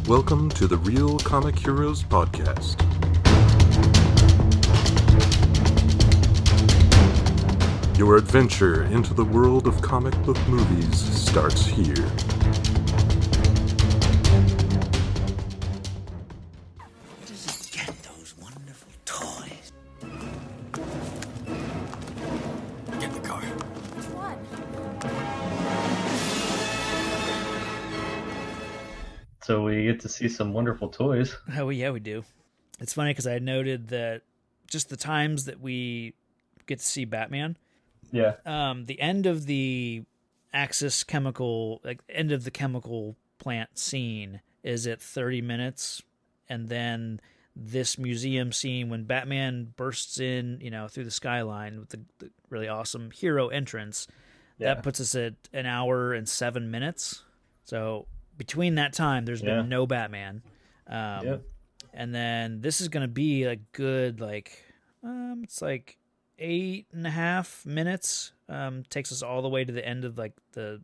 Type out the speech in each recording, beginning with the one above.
Welcome to the Real Comic Heroes Podcast. Your adventure into the world of comic book movies starts here. Where does he get those wonderful toys? Get in the car. Which one? So we get to see some wonderful toys. Oh, yeah, we do. It's funny because I noted that just the times that we get to see Batman, Yeah. the end of the Axis chemical, end of the chemical plant scene is at 30 minutes. And then this museum scene when Batman bursts in, through the skyline with the really awesome hero entrance, that puts us at an hour and 7 minutes. So between that time, there's been no Batman. And then this is going to be a good, it's like 8.5 minutes. Takes us all the way to the end of the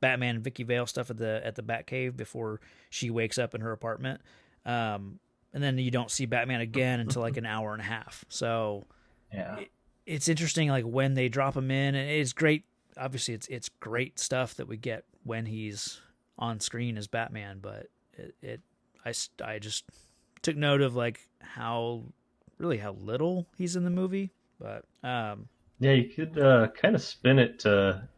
Batman and Vicky Vale stuff at the Batcave before she wakes up in her apartment. And then you don't see Batman again until an hour and a half. So it's interesting when they drop him in, and it's great. Obviously, it's great stuff that we get when he's on screen as Batman, but I just took note of how little he's in the movie. But you could kind of spin it to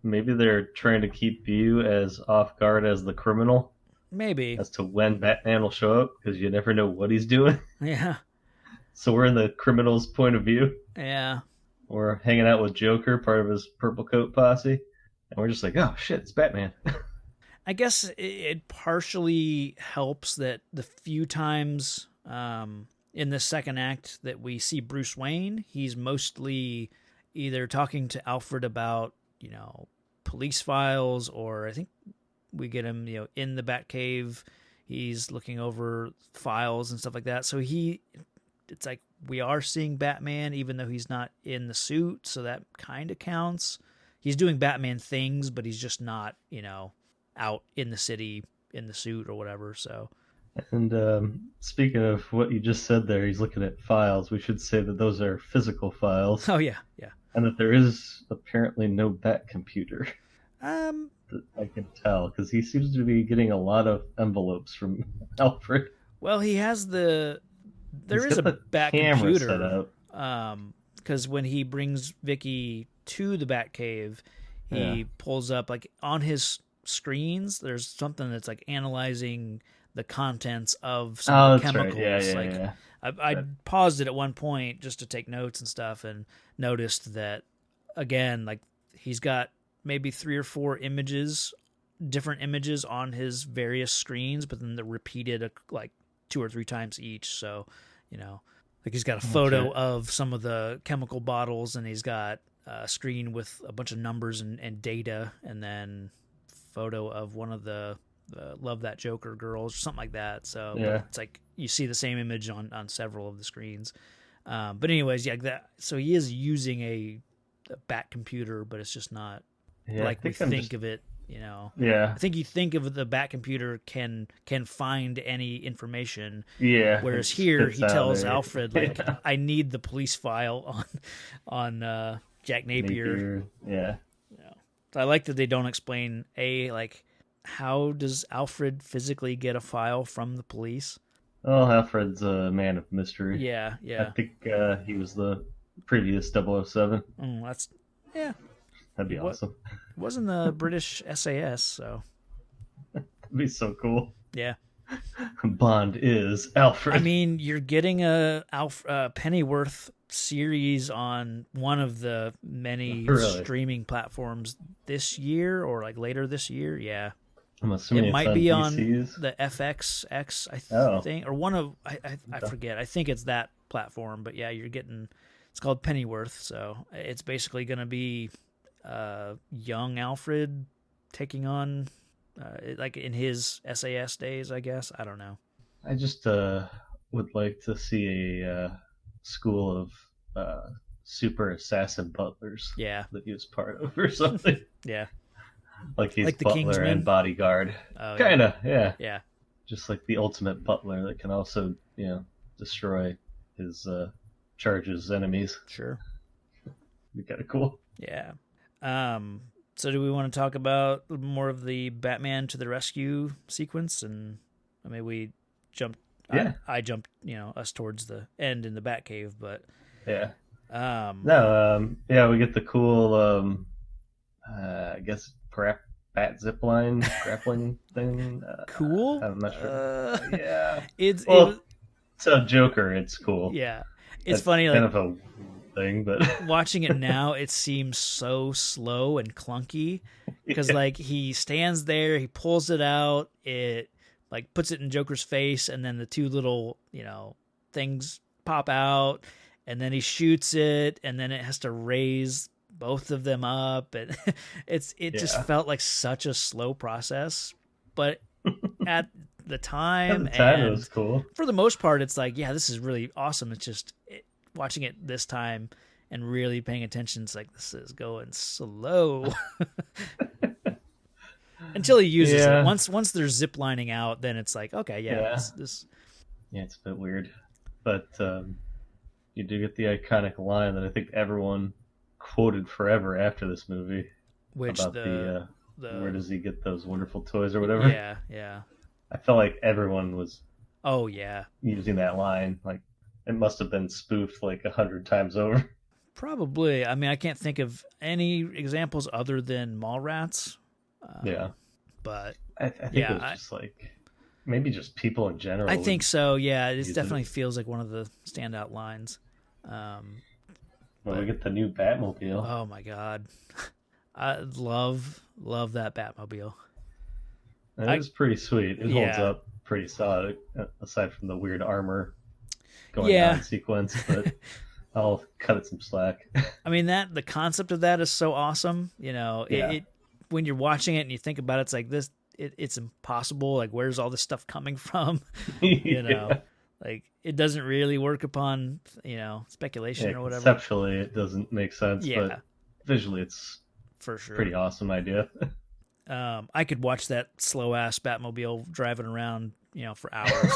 maybe they're trying to keep you as off guard as the criminal, maybe as to when Batman will show up, because you never know what he's doing. Yeah. So we're in the criminal's point of view. Yeah. We're hanging out with Joker, part of his purple coat posse, and we're just like, oh shit, it's Batman. I guess it partially helps that the few times in the second act that we see Bruce Wayne, he's mostly either talking to Alfred about, police files, or I think we get him, in the Batcave. He's looking over files and stuff like that. So it's like we are seeing Batman even though he's not in the suit, so that kind of counts. He's doing Batman things, but he's just not, out in the city in the suit or whatever. So, and speaking of what you just said there, he's looking at files. We should say that those are physical files. Oh yeah, and that there is apparently no Bat computer. yeah. I can tell because he seems to be getting a lot of envelopes from Alfred. Well, he has there is a Bat computer. Because when he brings Vicky to the Batcave, he pulls up on his screens. There's something that's analyzing the contents of some of the chemicals. Right. I paused it at one point just to take notes and stuff, and noticed that again, he's got maybe 3 or 4 different images on his various screens, but then they're repeated 2 or 3 times each. So, he's got a photo of some of the chemical bottles, and he's got a screen with a bunch of numbers and data, and then photo of one of the Love That Joker girls or something like that. So it's you see the same image on several of the screens. But anyways, so he is using a Bat computer, but it's just not we think of it. I think you think of the Bat computer can find any information. Yeah. Whereas here he tells Alfred I need the police file on Jack Napier. Yeah. I like that they don't explain how does Alfred physically get a file from the police? Oh, Alfred's a man of mystery. Yeah. I think he was the previous 007. That'd be awesome. It wasn't the British SAS, so that'd be so cool. Yeah. Bond is Alfred. I mean, you're getting a Pennyworth series on one of the many streaming platforms this year, or later this year. Yeah, I'm assuming it might be DC's. on the FXX, I think, or one of I forget. I think it's that platform, but yeah, you're getting. It's called Pennyworth, so it's basically going to be young Alfred taking on. In his SAS days, I guess. I don't know. I just would like to see a school of super assassin butlers. Yeah. That he was part of or something. Yeah. Like he's like the butler Kingsman and bodyguard. Oh, Kinda, yeah. Yeah. just like the ultimate butler that can also, destroy his charges enemies. Sure. Be kind of cool. Yeah. So do we want to talk about more of the Batman to the rescue sequence? And I mean, we jumped. Yeah. I jumped, us towards the end in the Batcave, but Yeah. um, Yeah, we get the cool, I guess, bat zipline grappling thing. cool. I'm not sure. Yeah. It's So Joker, it's cool. yeah. It's That's funny, kind like of a thing, but watching it now, it seems so slow and clunky because like he stands there, he pulls it out, it like puts it in Joker's face, and then the two little things pop out, and then he shoots it, and then it has to raise both of them up, and it just felt like such a slow process, but at the time, it and was cool. for the most part, it's like, yeah, this is really awesome. It's just watching it this time and really paying attention. It's like, this is going slow until he uses it. Once they're zip lining out, then it's like, okay, this. Yeah, it's a bit weird, but you do get the iconic line that I think everyone quoted forever after this movie, which about the where does he get those wonderful toys or whatever. Yeah. I felt like everyone was using that line. Like, it must have been spoofed like 100 times over. Probably. I mean, I can't think of any examples other than Mallrats. But I think it was just like maybe just people in general. I think so. Yeah, it definitely feels like one of the standout lines. We get the new Batmobile. Oh my god, I love that Batmobile. It was pretty sweet. It holds up pretty solid, aside from the weird armor going on in sequence, but I'll cut it some slack. I mean, the concept of that is so awesome. It when you're watching it and you think about it, it's like this. It's impossible. Like, where's all this stuff coming from? Like, it doesn't really work upon speculation or whatever. Conceptually, it doesn't make sense, but visually, it's for sure pretty awesome idea. I could watch that slow ass Batmobile driving around, for hours.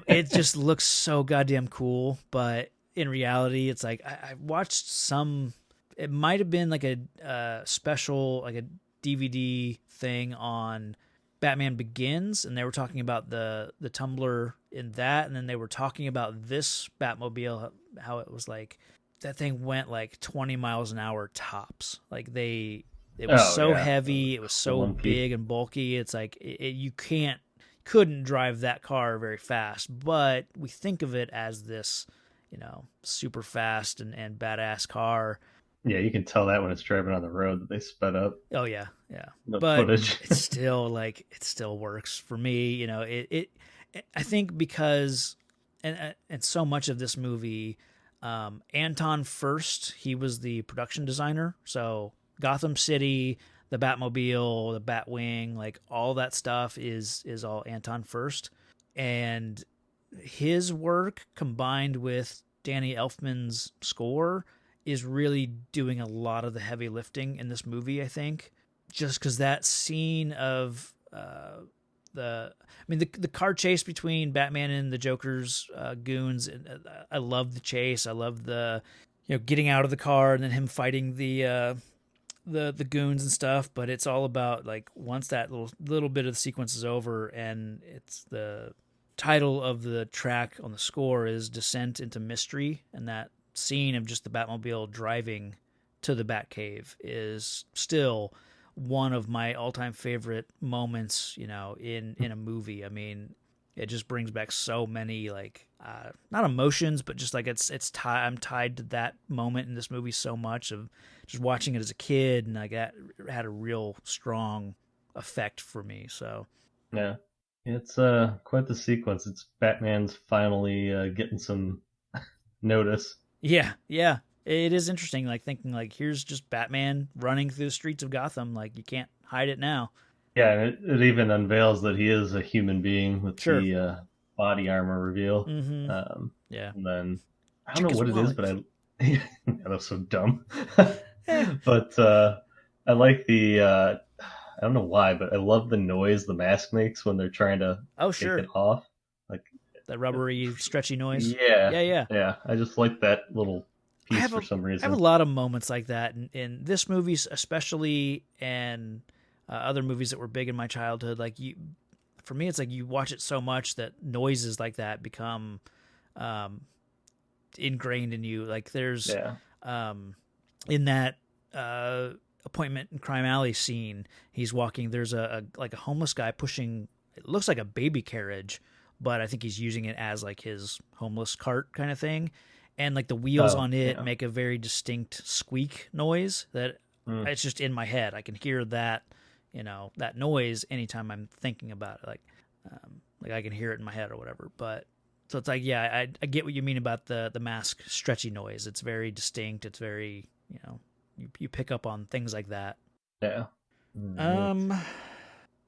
It just looks so goddamn cool, but in reality, it's like I watched some. It might have been like a special, like a DVD thing on Batman Begins, and they were talking about the tumbler in that, and then they were talking about this Batmobile, how it was like that thing went like 20 miles an hour tops. Like it was heavy, it was so big and bulky. It's like you couldn't drive that car very fast, but we think of it as this, super fast and badass car. Yeah, you can tell that when it's driving on the road that they sped up. Oh yeah. But footage. It's still it still works for me. I think because and so much of this movie, Anton Furst, he was the production designer. So Gotham City, the Batmobile, the Batwing, like all that stuff is all Anton Furst, and his work combined with Danny Elfman's score is really doing a lot of the heavy lifting in this movie, I think. Just because that scene of the car chase between Batman and the Joker's goons, I love the chase. I love the getting out of the car and then him fighting the goons and stuff. But it's all about like once that little bit of the sequence is over, and it's the title of the track on the score is Descent into Mystery, and that scene of just the Batmobile driving to the Batcave is still one of my all-time favorite moments, in a movie. I mean, it just brings back so many like not emotions, but just like I'm tied to that moment in this movie so much, of just watching it as a kid, and like that had a real strong effect for me. So yeah, it's quite the sequence. It's Batman's finally getting some notice. Yeah, it is interesting. Like thinking, like here's just Batman running through the streets of Gotham. Like you can't hide it now. Yeah, and it even unveils that he is a human being with the body armor reveal. Mm-hmm. And then I don't know what it is, but that was so dumb. But I like the don't know why, but I love the noise the mask makes when they're trying to take it off. Like that rubbery, stretchy noise. Yeah, Yeah. yeah. I just like that little piece for some reason. I have a lot of moments like that in this movie, especially, and other movies that were big in my childhood. Like for me, it's like you watch it so much that noises like that become ingrained in you. Like there's in that Appointment in Crime Alley scene, he's walking. There's a homeless guy pushing. It looks like a baby carriage, but I think he's using it as like his homeless cart kind of thing. And like the wheels on it make a very distinct squeak noise that it's just in my head. I can hear that, that noise anytime I'm thinking about it. Like I can hear it in my head or whatever. But so it's like, yeah, I get what you mean about the mask stretchy noise. It's very distinct. It's very, you pick up on things like that. Yeah. Now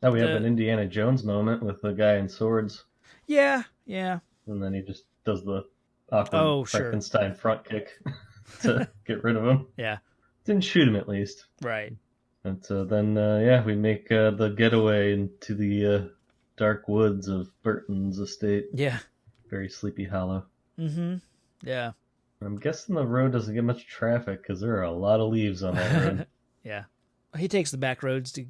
we have an Indiana Jones moment with the guy in swords. Yeah. And then he just does the awkward Frankenstein front kick to get rid of him. Yeah. Didn't shoot him at least. Right. And so then, we make the getaway into the dark woods of Burton's estate. Yeah. Very Sleepy Hollow. Mm-hmm. Yeah. I'm guessing the road doesn't get much traffic because there are a lot of leaves on that road. Yeah. He takes the back roads to,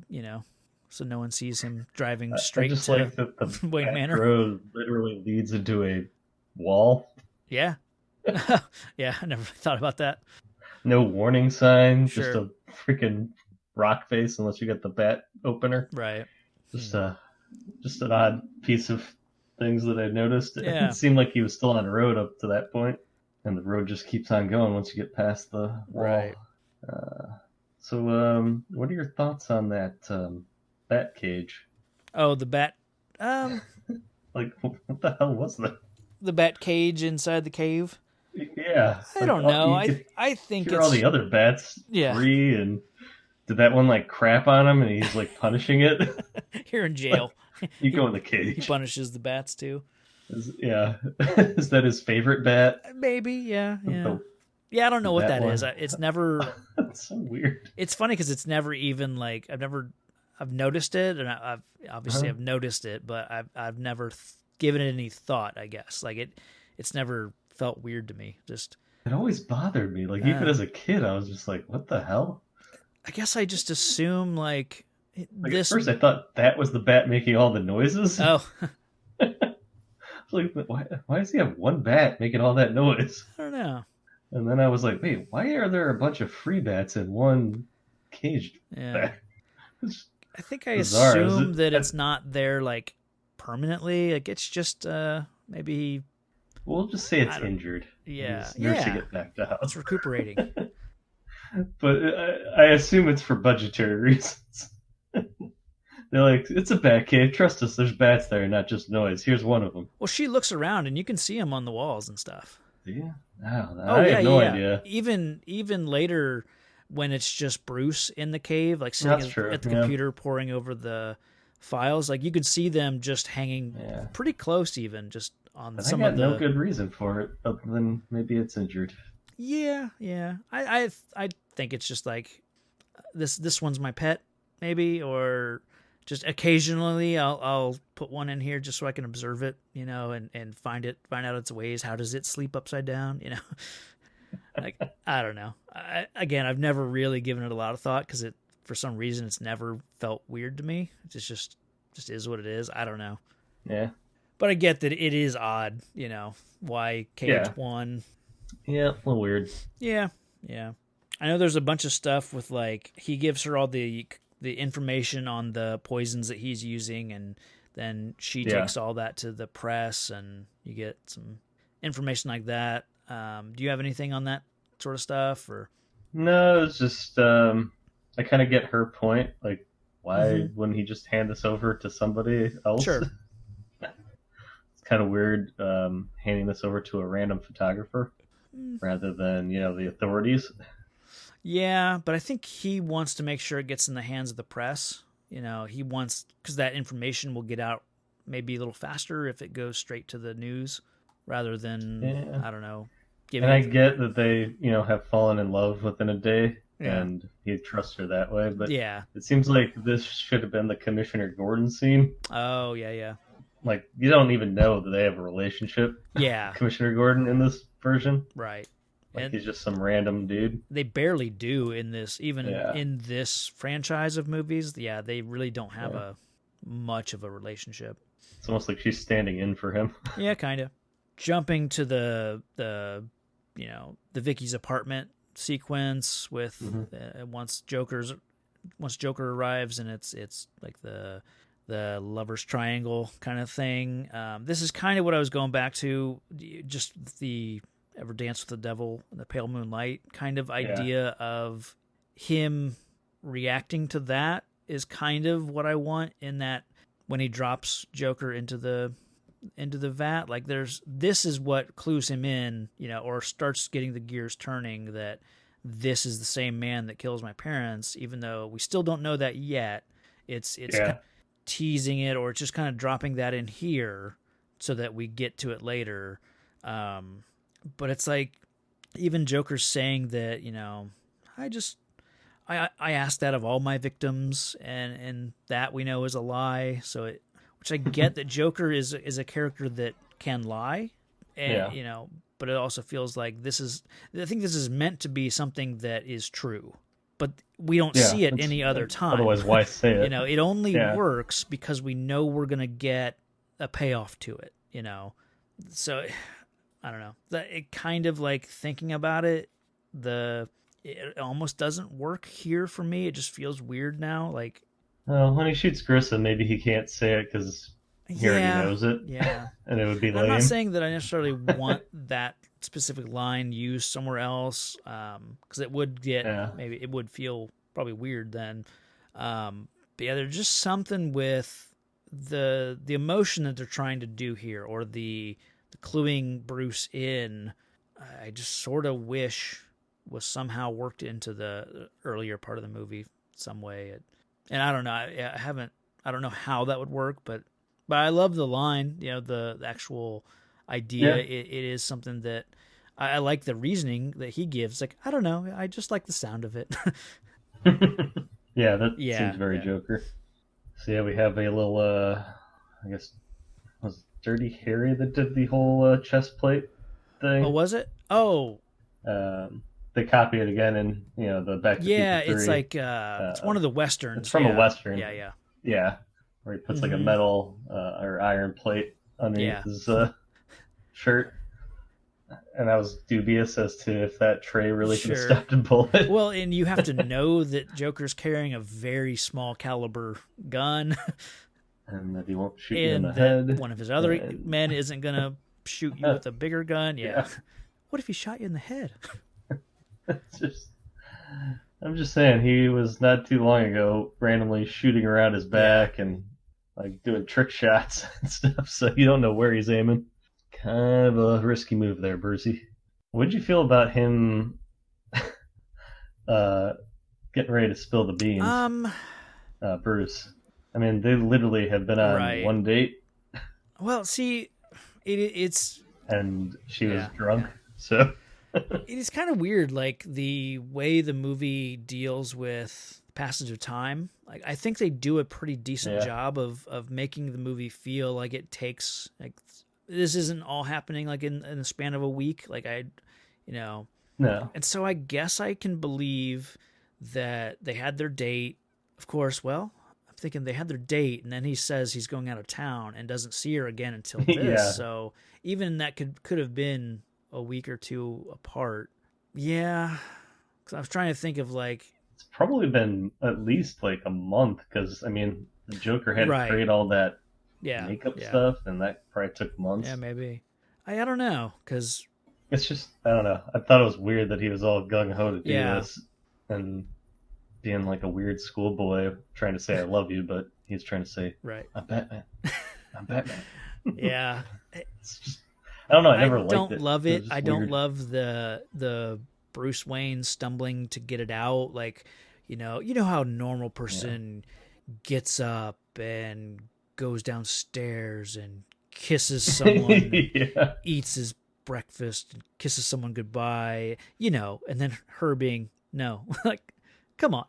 so no one sees him driving straight I just to like that the Wayne back Manor. road literally leads into a wall. Yeah. Yeah, I never thought about that. No warning sign, Sure. just a freaking rock face unless you get the bat opener. Right. Just an odd piece of things that I noticed. Yeah. It seemed like he was still on the road up to that point, and the road just keeps on going once you get past the wall. Right. So, what are your thoughts on that bat cage? Oh, the bat. Like, what the hell was that? The bat cage inside the cave. Yeah. I don't know. I think hear it's all the other bats free, and did that one like crap on him, and he's like punishing it? You're in jail. You go in the cage. He punishes the bats too. Is that his favorite bat? Maybe, yeah. Yeah, I don't know what that is. It's never. That's so weird. It's funny because it's never even like I've noticed it, and I've obviously I've noticed it, but I've never given it any thought. I guess like it's never felt weird to me. Just it always bothered me. Like even as a kid, I was just like, "What the hell?" I guess I just assume like this. At first, I thought that was the bat making all the noises. Oh. Like, why does he have one bat making all that noise? I don't know. And then I was like, wait, why are there a bunch of free bats in one caged bat? I think I assume that it's not there like permanently. Like it's just maybe. We'll just say it's injured. Yeah, nursing it back to house. It's recuperating. But I assume it's for budgetary reasons. They're like, it's a bat cave. Trust us, there's bats there, not just noise. Here's one of them. Well, she looks around and you can see them on the walls and stuff. Yeah. I have no idea. Even later, when it's just Bruce in the cave, like sitting at the computer poring over the files, like you could see them just hanging pretty close, even just on some of the. I got no good reason for it other than maybe it's injured. Yeah. I think it's just like this one's my pet, maybe, or just occasionally I'll put one in here just so I can observe it, and find out its ways. How does it sleep upside down? Like, I don't know. I've never really given it a lot of thought because for some reason it's never felt weird to me. It's just is what it is. I don't know. Yeah. But I get that it is odd, why cage one. Yeah, a little weird. Yeah. I know there's a bunch of stuff with like he gives her all the information on the poisons that he's using, and then she takes all that to the press, and you get some information like that. Do you have anything on that sort of stuff, or? No, it's just I kind of get her point. Like, why wouldn't he just hand this over to somebody else? Sure. It's kind of weird handing this over to a random photographer rather than the authorities. Yeah, but I think he wants to make sure it gets in the hands of the press. He wants, because that information will get out maybe a little faster if it goes straight to the news rather than, I don't know. And I get that they, have fallen in love within a day, and he'd trust her that way. But Yeah. it seems like this should have been the Commissioner Gordon scene. Oh, yeah. Like, you don't even know that they have a relationship. Yeah. Commissioner Gordon in this version. Right. Like, And he's just some random dude. they barely do in this, even in this franchise of movies. Yeah, they really don't have a much of a relationship. It's almost like she's standing in for him. Yeah, kind of. Jumping to the Vicky's apartment sequence with once Joker arrives, and it's like the lover's triangle kind of thing. This is kind of what I was going back to, just the Ever Dance with the Devil in the Pale Moonlight kind of idea of him reacting to that is kind of what I want in that when he drops Joker into the vat. Like this is what clues him in, or starts getting the gears turning that this is the same man that kills my parents, even though we still don't know that yet. It's kind of teasing it, or it's just kind of dropping that in here so that we get to it later. But it's like even Joker's saying that, I asked that of all my victims, and that we know is a lie. So which I get that Joker is a character that can lie, and but it also feels like I think this is meant to be something that is true, but we don't see it any other time. Otherwise, why say it? It only works because we know we're gonna get a payoff to it. So I don't know. It kind of like thinking about it, it almost doesn't work here for me. It just feels weird now. Like, when he shoots Grissom, maybe he can't say it because he already knows it. Yeah, and it would be lame. I'm not saying that I necessarily want that specific line used somewhere else, because it would get maybe it would feel probably weird then. But yeah, there's just something with the emotion that they're trying to do here, or the cluing Bruce in. I just sort of wish was somehow worked into the earlier part of the movie some way. And I don't know. I don't know how that would work, but I love the line. The actual idea. It is something that I like. The reasoning that he gives. Like, I don't know. I just like the sound of it. That seems very Joker. So we have a little. I guess was Dirty Harry that did the whole chest plate thing. Oh, was it? Oh. They copy it again in the Back to Future 3. It's like it's one of the westerns. It's from a western. Yeah. Where he puts like a metal or iron plate underneath his shirt. And I was dubious as to if that tray really could have stopped a bullet. Well, and you have to know that Joker's carrying a very small caliber gun. And that he won't shoot you in the head. One of his other men isn't going to shoot you with a bigger gun. Yeah. What if he shot you in the head? I'm just saying, he was not too long ago randomly shooting around his back and like doing trick shots and stuff, so you don't know where he's aiming. Kind of a risky move there, Brucey. What'd you feel about him getting ready to spill the beans? Bruce. I mean, they literally have been on one date. Well, see, it's... And she was drunk, so... It is kind of weird, like, the way the movie deals with passage of time. Like, I think they do a pretty decent job of making the movie feel like it takes... like this isn't all happening, like, in the span of a week. Like, No. And so I guess I can believe that they had their date. Of course, well... thinking they had their date, and then he says he's going out of town and doesn't see her again until this. So even that could have been a week or two apart. Yeah, because I was trying to think of like it's probably been at least like a month, because I mean the Joker had to create all that makeup stuff, and that probably took months. Yeah, maybe. I don't know, because it's just I don't know. I thought it was weird that he was all gung ho to do this, and being like a weird schoolboy trying to say I love you, but he's trying to say I'm Batman. I'm Batman. Yeah. It's just, I don't know. I never liked it. I don't love it. I don't weird. love the Bruce Wayne stumbling to get it out. Like, you know how a normal person gets up and goes downstairs and kisses someone, eats his breakfast, and kisses someone goodbye, and then her being No, like, come on.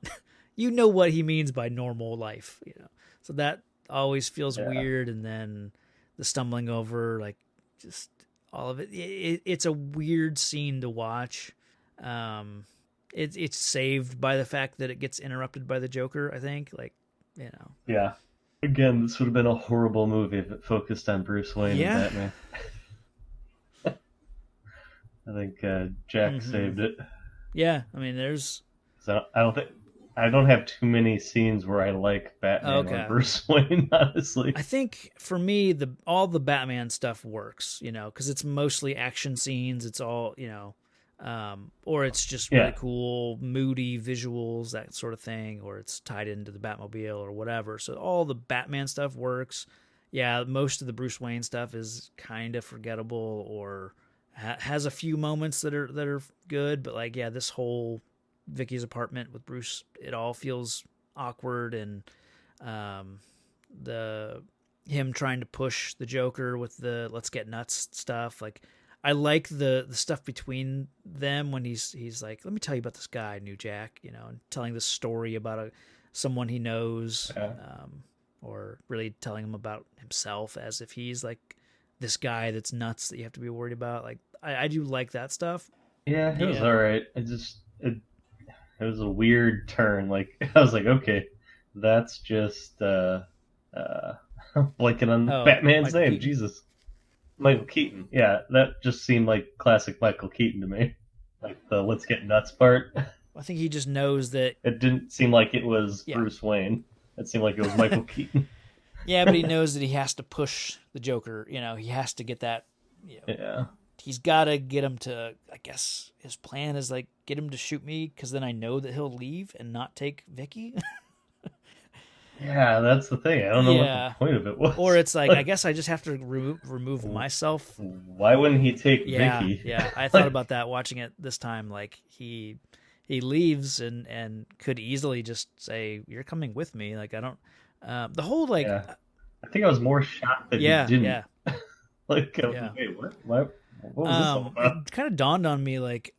You know what he means by normal life, you know. So that always feels weird, and then the stumbling over, like, just all of it. It's a weird scene to watch. It's saved by the fact that it gets interrupted by the Joker, I think. Like, you know. Yeah. Again, this would have been a horrible movie if it focused on Bruce Wayne and Batman. I think Jack saved it. Yeah, I mean, there's. So I don't have too many scenes where I like Batman or Bruce Wayne, honestly. I think for me, all the Batman stuff works, you know, because it's mostly action scenes. It's all, you know, or it's just really cool, moody visuals, that sort of thing, or it's tied into the Batmobile or whatever. So all the Batman stuff works. Yeah, most of the Bruce Wayne stuff is kind of forgettable or has a few moments that are good, but like, yeah, this whole Vicky's apartment with Bruce, it all feels awkward, and him trying to push the Joker with the let's get nuts stuff. Like, I like the stuff between them when he's like, let me tell you about this guy, New Jack, you know, and telling this story about someone he knows, or really telling him about himself as if he's like this guy that's nuts that you have to be worried about. Like, I do like that stuff. Yeah, it was all right. It was a weird turn. Like, I was like, okay, that's just blanking on Batman's name. Keaton. Jesus. Michael Keaton. Yeah, that just seemed like classic Michael Keaton to me. Like the let's get nuts part. I think he just knows that. It didn't seem like it was Bruce Wayne. It seemed like it was Michael Keaton. Yeah, but he knows that he has to push the Joker. You know, he has to get that. You know, yeah. He's got to get him to, I guess his plan is like, get him to shoot me because then I know that he'll leave and not take Vicky. Yeah, that's the thing. I don't know what the point of it was. Or it's like, I guess I just have to remove myself. Why wouldn't he take Vicky? Yeah, I thought about that watching it this time. Like, he leaves and could easily just say, you're coming with me. Like, I don't, the whole, like. Yeah. I think I was more shocked that he didn't. Yeah. Like, wait, what? What was this all about? It kind of dawned on me, like,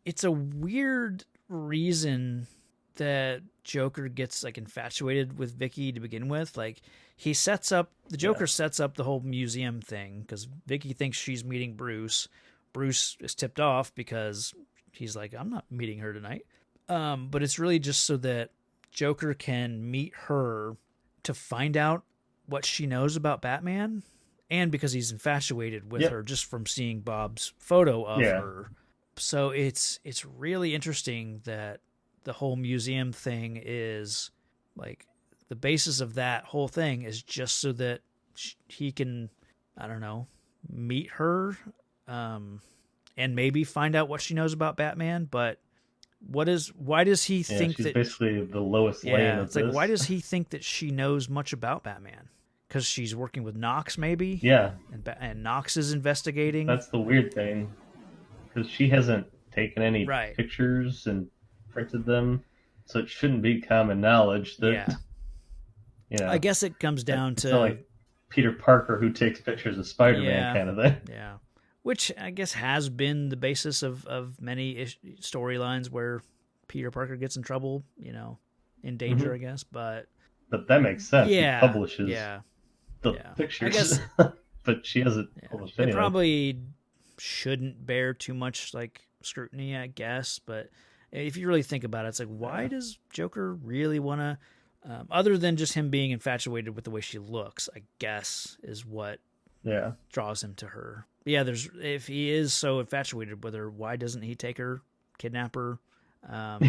it's a weird reason that Joker gets like infatuated with Vicky to begin with. Like, the Joker sets up the whole museum thing because Vicky thinks she's meeting Bruce. Bruce is tipped off because he's like, I'm not meeting her tonight. But it's really just so that Joker can meet her to find out what she knows about Batman. And because he's infatuated with her just from seeing Bob's photo of her. So it's really interesting that the whole museum thing is like the basis of that whole thing is just so that he can, I don't know, meet her and maybe find out what she knows about Batman. But why does he think she's that basically the lowest lane of it's like, this. why does he think that she knows much about Batman? Because she's working with Knox, maybe? Yeah. And Knox is investigating. That's the weird thing. Because she hasn't taken any pictures and printed them. So it shouldn't be common knowledge that... You know, I guess it comes down it's to... not like Peter Parker who takes pictures of Spider-Man kind of thing. Yeah. Which I guess has been the basis of many storylines where Peter Parker gets in trouble, you know, in danger, I guess. But that makes sense. Yeah. He publishes... the Yeah. pictures, I guess, but she hasn't published any. It probably shouldn't bear too much like scrutiny, I guess. But if you really think about it, it's like, why does Joker really want to? Other than just him being infatuated with the way she looks, I guess is what draws him to her. Yeah, if he is so infatuated with her, why doesn't he take her, kidnap her,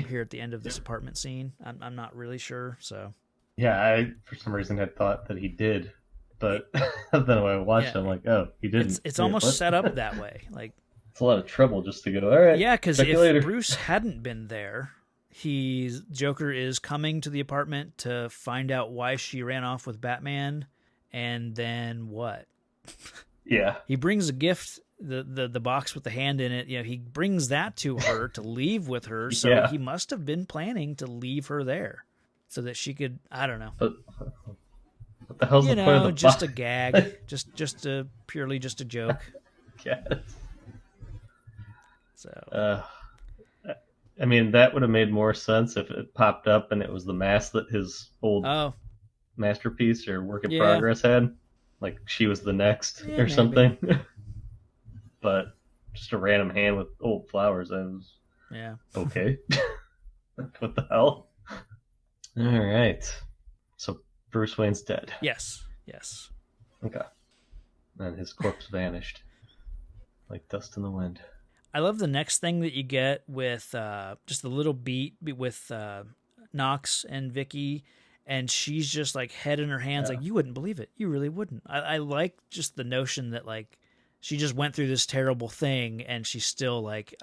here at the end of this apartment scene? I'm not really sure. So yeah, I for some reason had thought that he did. But then when I watched it, I'm like, oh, he didn't. It's almost set up that way. Like, it's a lot of trouble just to go, all right. Yeah, because if Bruce hadn't been there, Joker is coming to the apartment to find out why she ran off with Batman, and then what? Yeah. He brings a gift, the box with the hand in it. You know, he brings that to her to leave with her. So he must have been planning to leave her there so that she could, I don't know. But what the hell's the point of the just box? a gag, purely just a joke. Yes. So I mean, that would have made more sense if it popped up and it was the mask that his old Oh, masterpiece or work in yeah. progress had. Like she was the next Yeah, or maybe. something. But just a random hand with old flowers, that was Yeah. okay. What the hell? All right. So Bruce Wayne's dead. Yes. Yes. Okay. And his corpse vanished like dust in the wind. I love the next thing that you get with just the little beat with Knox and Vicky, and she's just like head in her hands, Yeah. like you wouldn't believe it, you really wouldn't. I like just the notion that like she just went through this terrible thing, and she's still like,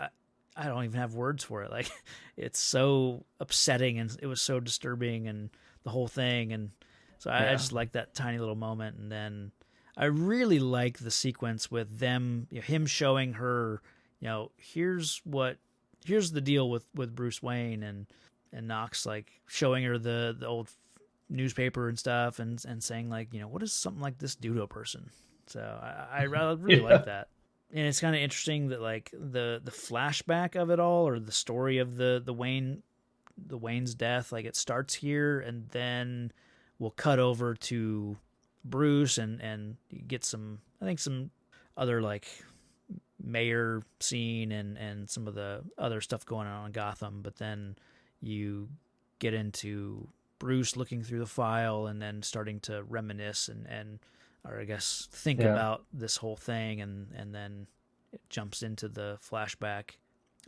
I don't even have words for it. Like it's so upsetting, and it was so disturbing, and the whole thing, and so I Yeah. just like that tiny little moment, and then I really like the sequence with them, him showing her, here's the deal with Bruce Wayne, and Knox like showing her the old newspaper and stuff, and saying like, what does something like this do to a person? So I really like Yeah. that. And it's kind of interesting that like the flashback of it all, or the story of the Wayne's death, like it starts here, and then we'll cut over to Bruce, and you get some, I think, some other like mayor scene, and some of the other stuff going on in Gotham, but then you get into Bruce looking through the file, and then starting to reminisce, and or I guess think Yeah. about this whole thing, and then it jumps into the flashback.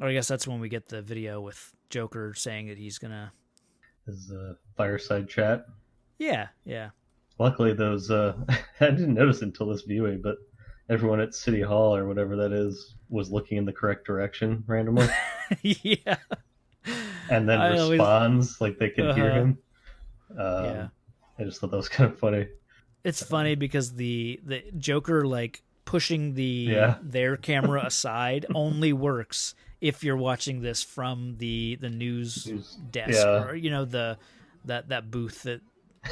Or I guess that's when we get the video with Joker saying that he's gonna. His fireside chat. Yeah, yeah. Luckily, those I didn't notice until this viewing, but everyone at City Hall or whatever that is was looking in the correct direction randomly, Yeah. and then I always. responds like they can hear Uh-huh. him. Yeah. I just thought that was kind of funny. It's funny because the Joker like pushing Yeah, their camera aside only works if you're watching this from the news desk, yeah, or the that booth that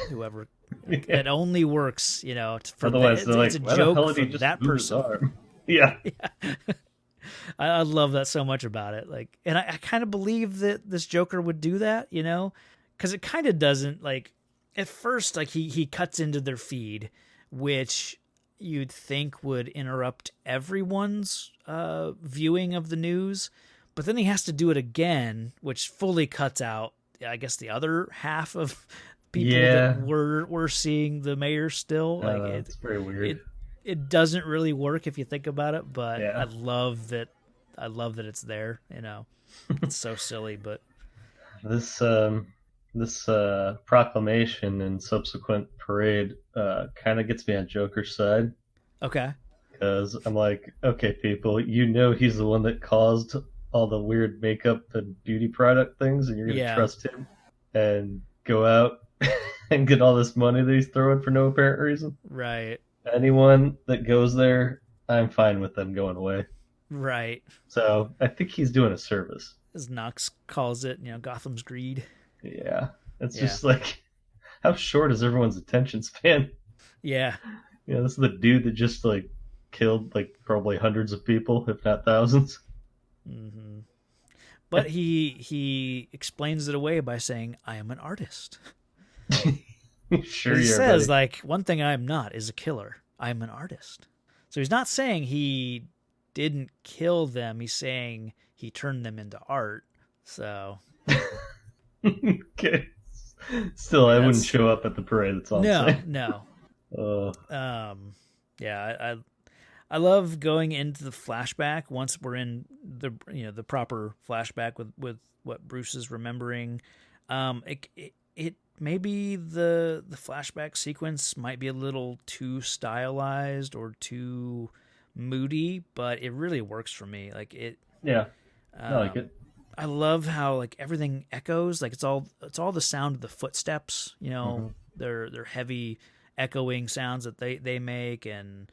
whoever, like yeah. it only works, for that. Otherwise, they're It's like, a "Why the hell joke did for he just that move his person. arm?" Yeah, I love that so much about it. Like, and I kind of believe that this Joker would do that, because it kind of doesn't. Like, at first, like he cuts into their feed, which you'd think would interrupt everyone's viewing of the news, but then he has to do it again, which fully cuts out, I guess, the other half of people that yeah. were seeing the mayor still. Like It's very weird. it it doesn't really work if you think about it, but I Yeah, love that. I love that it's there. It's so silly, but this this proclamation and subsequent parade kind of gets me on Joker's side okay. because I'm like, okay, people, you know he's the one that caused all the weird makeup and beauty product things, and you're gonna Yeah, trust him and go out and get all this money that he's throwing for no apparent reason. right, Anyone that goes there, I'm fine with them going away. right. So I think he's doing a service. As Knox calls it, Gotham's greed. Yeah, it's Yeah, just like, how short is everyone's attention span? yeah. Yeah, this is the dude that just like killed like probably hundreds of people, if not thousands. hmm But he explains it away by saying, "I am an artist." Sure, Because he yeah, says, buddy. like, one thing I am not is a killer. I am an artist. So he's not saying he didn't kill them. He's saying he turned them into art. So Okay. Still, yeah, I wouldn't that's show up at the parade. That's all I'm no, saying. no. Uh, Yeah, I love going into the flashback once we're in the proper flashback with what Bruce is remembering. It maybe the flashback sequence might be a little too stylized or too moody, but it really works for me. Like it, yeah, I like um, it. I love how like everything echoes. Like it's all the sound of the footsteps. Hmm. They're heavy echoing sounds that they make, and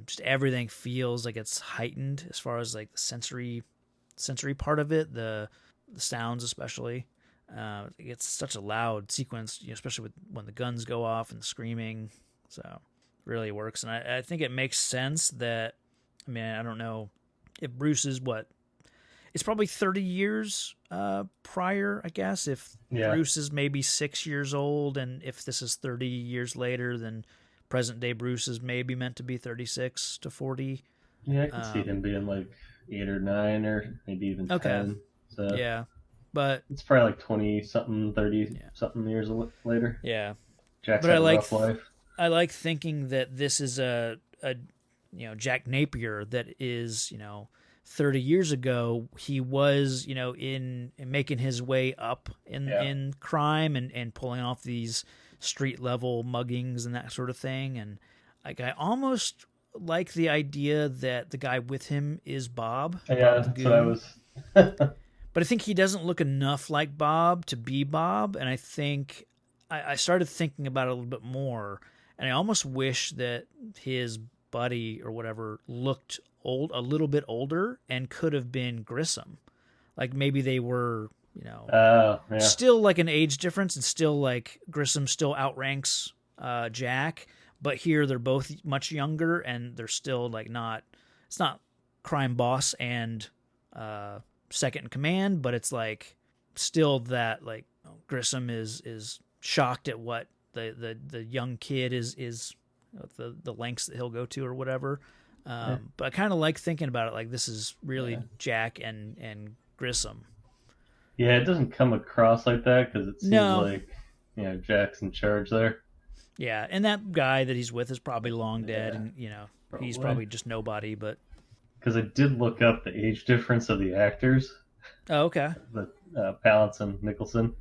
just everything feels like it's heightened as far as like the sensory part of it. The sounds especially. It's such a loud sequence, especially when the guns go off and the screaming. So it really works, and I think it makes sense that. I mean, I don't know if Bruce is what it's probably 30 years prior, I guess. If Yeah. Bruce is maybe 6 years old, and if this is 30 years later, then present day Bruce is maybe meant to be 36 to 40. Yeah, I can see him being like 8 or 9 or maybe even Okay. 10. So Yeah, but it's probably like 20 something, 30 Yeah. something years later. yeah, Jack's but had a rough life. I like thinking that this is a Jack Napier that is 30 years ago he was in making his way up in crime and pulling off these street level muggings and that sort of thing, and like I almost like the idea that the guy with him is Bob. Yeah, Bob the that's what I Goon. was. But I think he doesn't look enough like Bob to be Bob, and I think I started thinking about it a little bit more, and I almost wish that his buddy or whatever looked a little bit older, and could have been Grissom. Like maybe they were, Yeah. still like an age difference, and still like Grissom still outranks Jack, but here they're both much younger, and they're still like not. It's not crime boss and second in command, but it's like still that like Grissom is shocked at what the young kid is the lengths that he'll go to or whatever. But I kind of like thinking about it like this is really Jack and Grissom. Yeah, it doesn't come across like that because it seems No. like Jack's in charge there. Yeah, and that guy that he's with is probably long dead, and he's Probably. probably just nobody. But Because I did look up the age difference of the actors, oh, okay. the Palance and Nicholson.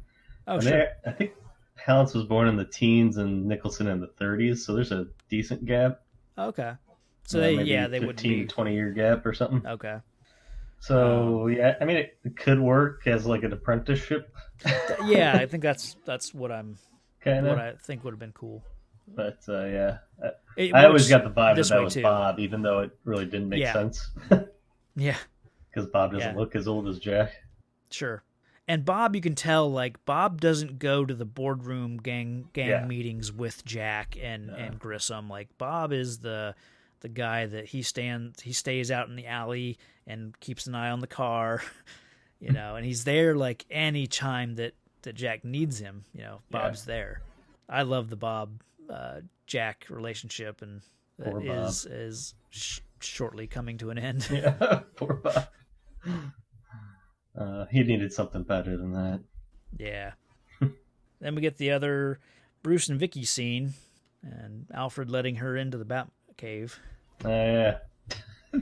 Oh, And sure. I think Palance was born in the teens and Nicholson in the 30s, so there's a decent gap. Okay. So Maybe they would 15, be 20-year gap or something. okay. So yeah, I mean it could work as like an apprenticeship. Yeah, I think that's what Kind what of. I think would have been cool. But yeah, It I always works got the vibe this that way, was too. Bob, even though it really didn't make Yeah. sense. Yeah, Because Bob doesn't Yeah. look as old as Jack. sure. And Bob, you can tell like Bob doesn't go to the boardroom gang Yeah. meetings with Jack and Grissom. Like Bob is the guy that he stays out in the alley and keeps an eye on the car, and he's there like any time that Jack needs him. Bob's there. I love the Bob Jack relationship, and that Poor Bob. is shortly coming to an end. Yeah, poor Bob. He needed something better than that. Yeah. Then we get the other Bruce and Vicky scene, and Alfred letting her into the Bat Cave. Yeah,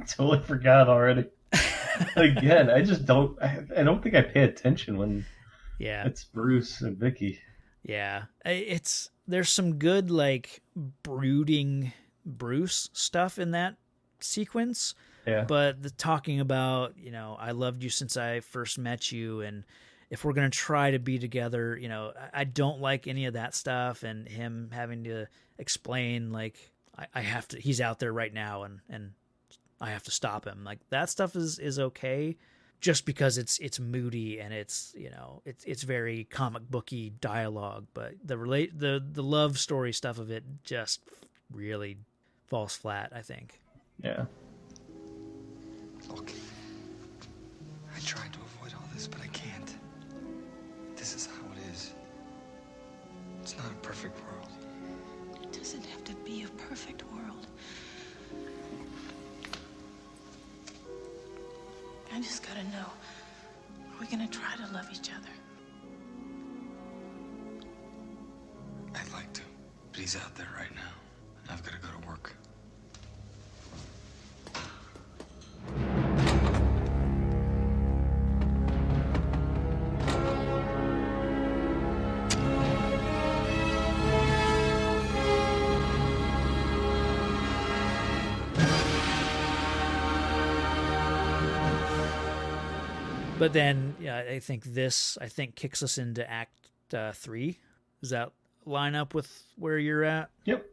totally forgot already. Again, I just don't. I don't think I pay attention when Yeah. it's Bruce and Vicky. Yeah. There's some good like brooding Bruce stuff in that sequence, Yeah, but the talking about, I loved you since I first met you, and if we're going to try to be together, I don't like any of that stuff, and him having to explain like I have to, he's out there right now, and I have to stop him. Like that stuff is okay, just because it's moody and it's it's very comic booky dialogue. But the love story stuff of it just really falls flat, I think. yeah. Look, I tried to avoid all this, but I can't. This is how it is. It's not a perfect world. It doesn't have to be a perfect world. I just gotta know, are we gonna try to love each other? I'd like to, but he's out there right now, and I've got to go to work. But then, I think kicks us into Act 3. Does that line up with where you're at? Yep.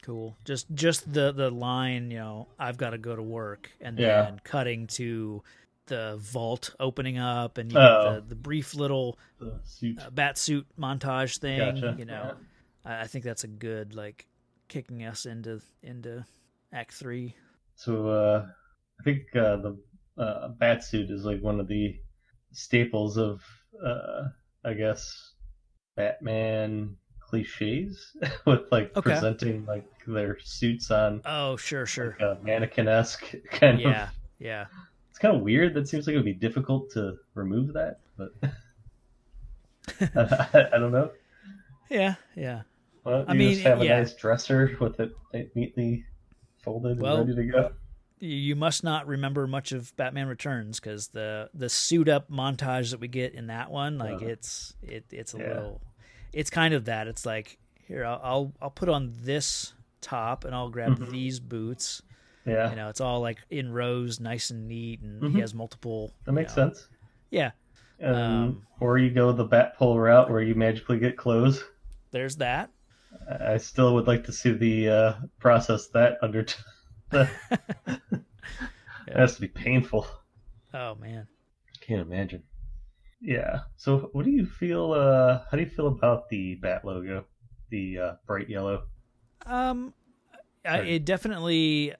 Cool. Just the line, I've got to go to work, and Yeah. then cutting to the vault opening up, and you Oh. get the brief little The suit. bat suit montage thing. Gotcha. I think that's a good like kicking us into Act 3. So I think the Batsuit is like one of the staples of, I guess, Batman cliches with like Okay. presenting like their suits on Oh, sure, like sure. a mannequin-esque kind of. Yeah, yeah. It's kind of weird. That seems like it would be difficult to remove that, but I don't know. Yeah, yeah. Well, I you just mean, have a yeah. nice dresser with it neatly folded and Well, ready to go. you must not remember much of Batman Returns because the suit up montage that we get in that one, like Uh, it's a yeah. little, it's kind of that. It's like here I'll put on this top and I'll grab Hmm. these boots. Yeah. It's all like in rows, nice and neat, and he Hmm. has multiple. That makes sense. Yeah. Or you go the bat pole route where you magically get clothes. There's that. I still would like to see the process that under. That Yeah. has to be painful. Oh man. Can't imagine. Yeah. So, what do you feel? How do you feel about the bat logo, the bright yellow? Um, Or, it definitely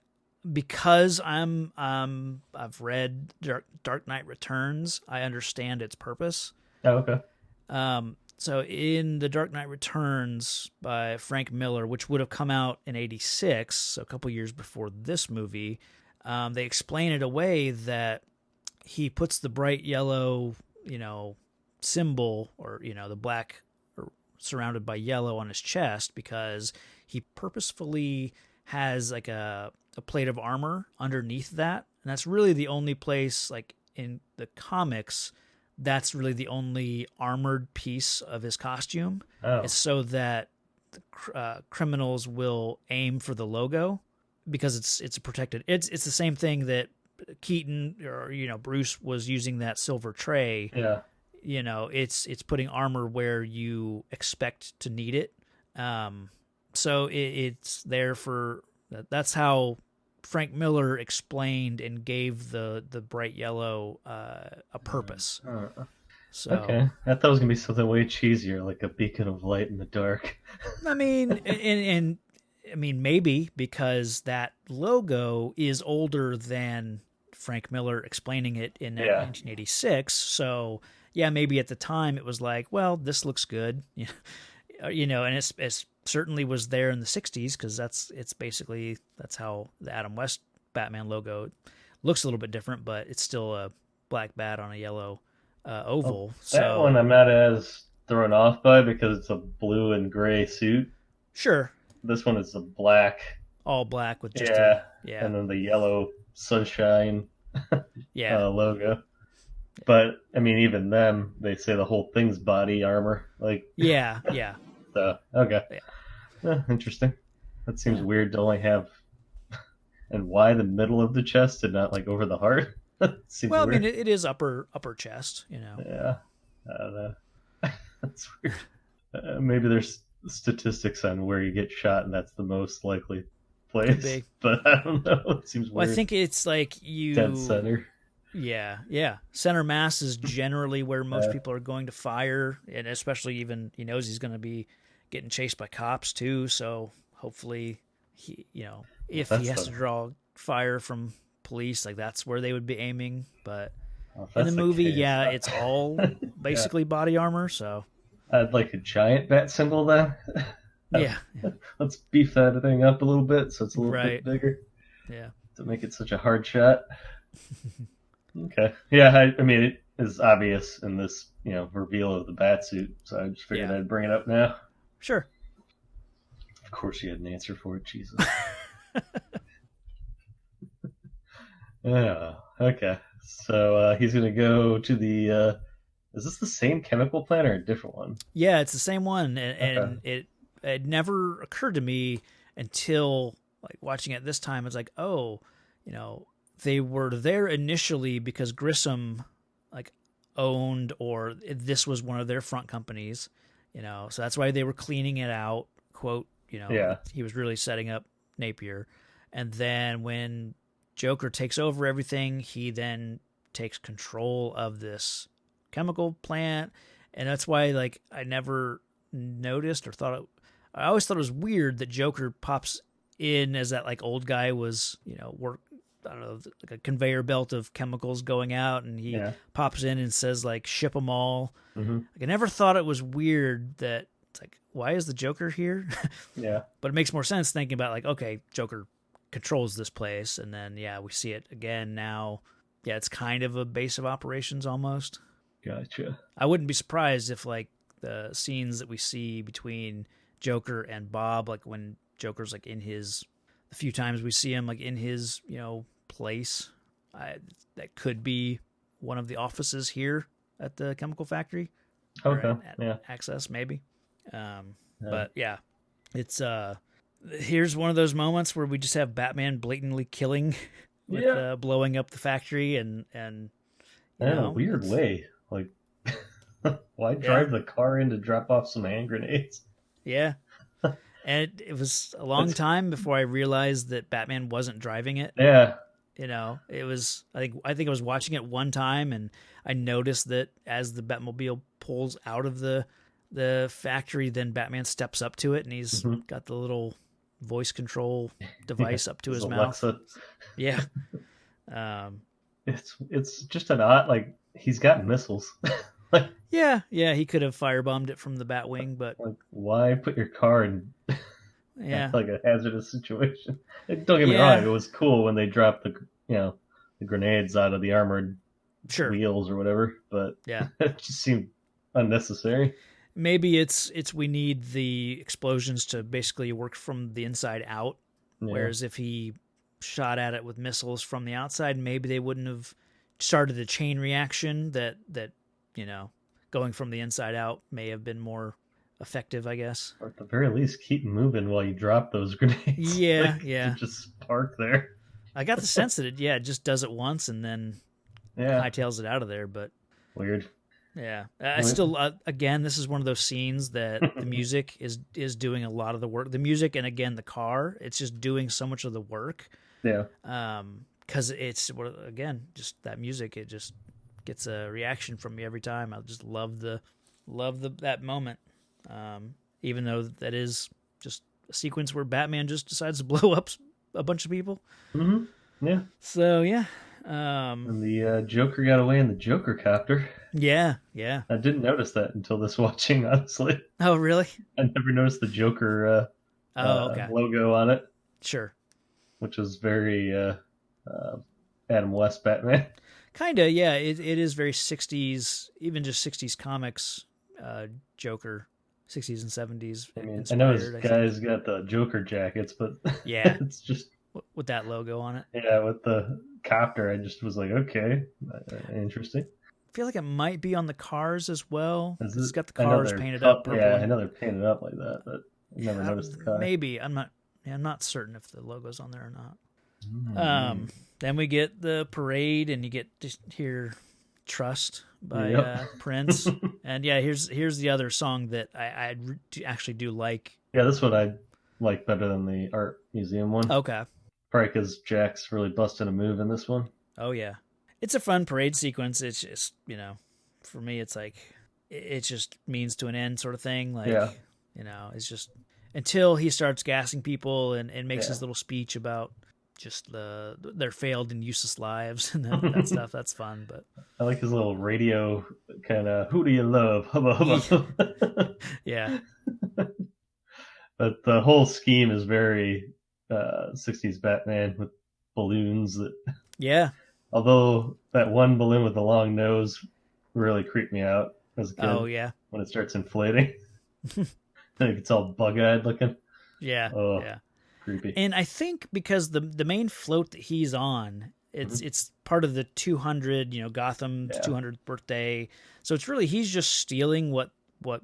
because I've read Dark Knight Returns. I understand its purpose. oh, okay. So in The Dark Knight Returns by Frank Miller, which would have come out in '86, so a couple years before this movie, they explain it away that he puts the bright yellow, symbol or the black surrounded by yellow on his chest because he purposefully has like a plate of armor underneath that, and that's really the only place like in the comics that's really the only armored piece of his costume. Oh, It's so that the criminals will aim for the logo because it's a protected. It's the same thing that Keaton or Bruce was using that silver tray. yeah. It's putting armor where you expect to need it. So it's there for that's how Frank Miller explained and gave the bright yellow a purpose. So Okay. I thought it was gonna be something way cheesier, like a beacon of light in the dark. I mean, and I mean maybe because that logo is older than Frank Miller explaining it in Yeah. 1986. So yeah, maybe at the time it was like, well, this looks good, and it's certainly was there in the '60s because that's how the Adam West Batman logo looks a little bit different, but it's still a black bat on a yellow Well, oval. that one So I'm not as thrown off by because it's a blue and gray suit. sure, This one is a black, all black with just a yeah, yeah, and then the yellow sunshine yeah, logo. But I mean, even them, they say the whole thing's body armor. Like, yeah, yeah, so okay, yeah. interesting. That seems Yeah. weird to only have. And why the middle of the chest and not like over the heart? Seems Well, I mean, weird. it is upper chest. Yeah, I don't know. That's weird. Maybe there's statistics on where you get shot, and that's the most likely Could place. be. But I don't know. It seems Well, I weird. think it's like Dead you. center. Yeah, yeah. Center mass is generally where most Uh, people are going to fire, and especially even he knows he's going to be getting chased by cops too. So hopefully, if he that's has to the draw fire from police, like that's where they would be aiming. But if in the that's movie, case. yeah, it's all Yeah. basically body armor. So I'd like a giant bat symbol then. yeah, Let's beef that thing up a little bit so it's a little right, bit bigger yeah, to make it such a hard shot. Okay. Yeah, I mean, it is obvious in this, reveal of the bat suit, so I just figured Yeah. I'd bring it up now. sure. Of course you had an answer for it, Jesus. Yeah, okay. So he's going to go to the. Is this the same chemical plant or a different one? Yeah, it's the same one, and, Okay. and it never occurred to me until like watching it this time. It's like, oh, they were there initially because Grissom like owned or this was one of their front companies, so that's why they were cleaning it out. Quote, Yeah. he was really setting up Napier, and then when Joker takes over everything, he then takes control of this chemical plant, and that's why like I never noticed or thought I always thought it was weird that Joker pops in as that like old guy was I don't know, like a conveyor belt of chemicals going out, and he pops in and says like, "Ship them all." Mm-hmm. Like, I never thought it was weird that it's like, why is the Joker here? Yeah. But it makes more sense thinking about like, okay, Joker controls this place, and then we see it again now. Yeah, it's kind of a base of operations almost. Gotcha. I wouldn't be surprised if like the scenes that we see between Joker and Bob, like when Joker's like in his, a few times we see him like in his, place, that could be one of the offices here at the chemical factory. Okay. At Access, maybe. But yeah, it's here's one of those moments where we just have Batman blatantly killing with blowing up the factory and in a weird way. Like, why drive the car in to drop off some hand grenades? Yeah. And it was a long time before I realized that Batman wasn't driving it. Yeah. It was, I think I was watching it one time and I noticed that as the Batmobile pulls out of the factory, then Batman steps up to it and he's got the little voice control device up to his Alexa. mouth. Yeah. It's just an odd, like, he's got missiles. Like, yeah, he could have firebombed it from the Batwing, but like, why put your car in like a hazardous situation? Don't get me wrong, it was cool when they dropped the grenades out of the armored wheels or whatever, but it just seemed unnecessary. Maybe it's we need the explosions to basically work from the inside out, whereas if he shot at it with missiles from the outside, maybe they wouldn't have started a chain reaction that going from the inside out may have been more effective, I guess. Or at the very least, keep moving while you drop those grenades. Yeah, Just park there. I got the sense that it just does it once and then hightails it out of there, but weird. Yeah, I still again, this is one of those scenes that the music is doing a lot of the work. The music and again the car, it's just doing so much of the work. Yeah. Because it's again just that music. It just gets a reaction from me every time. I just love that moment. Even though that is just a sequence where Batman just decides to blow up a bunch of people. Mm-hmm. Yeah. So yeah. And the Joker got away in the Joker copter. Yeah. I didn't notice that until this watching, honestly. Oh, really? I never noticed the Joker logo on it. Sure. Which was very Adam West Batman. Kinda, yeah. It is very 60s, even just 60s comics Joker, 60s and 70s. I mean, I know his guys got the Joker jackets, but it's just with that logo on it. Yeah, with the copter, I just was like, okay, interesting. I feel like it might be on the cars as well. It's got the cars painted up. Purple. Yeah, I know they're painted up like that, but I never noticed the car. Maybe I'm not certain if the logo's on there or not. Then we get the parade, and you get to hear "Trust" by Prince, and here's the other song that I actually do like. Yeah, this one I like better than the art museum one. Okay. Probably because Jack's really busting a move in this one. Oh, yeah. It's a fun parade sequence. It's just, for me, it's like, it just means to an end sort of thing. Like, it's just, until he starts gassing people and makes his little speech about just their failed and useless lives and that stuff. That's fun. But I like his little radio kind of, who do you love? Hubba, hubba. Yeah. But the whole scheme is very 60s Batman with balloons. Although that one balloon with the long nose really creeped me out as a kid. Oh, yeah. When it starts inflating. Like it's all bug-eyed looking. Yeah. Oh, yeah. Creepy. And I think because the main float that he's on, it's part of the 200, Gotham's 200th birthday. So it's really, he's just stealing what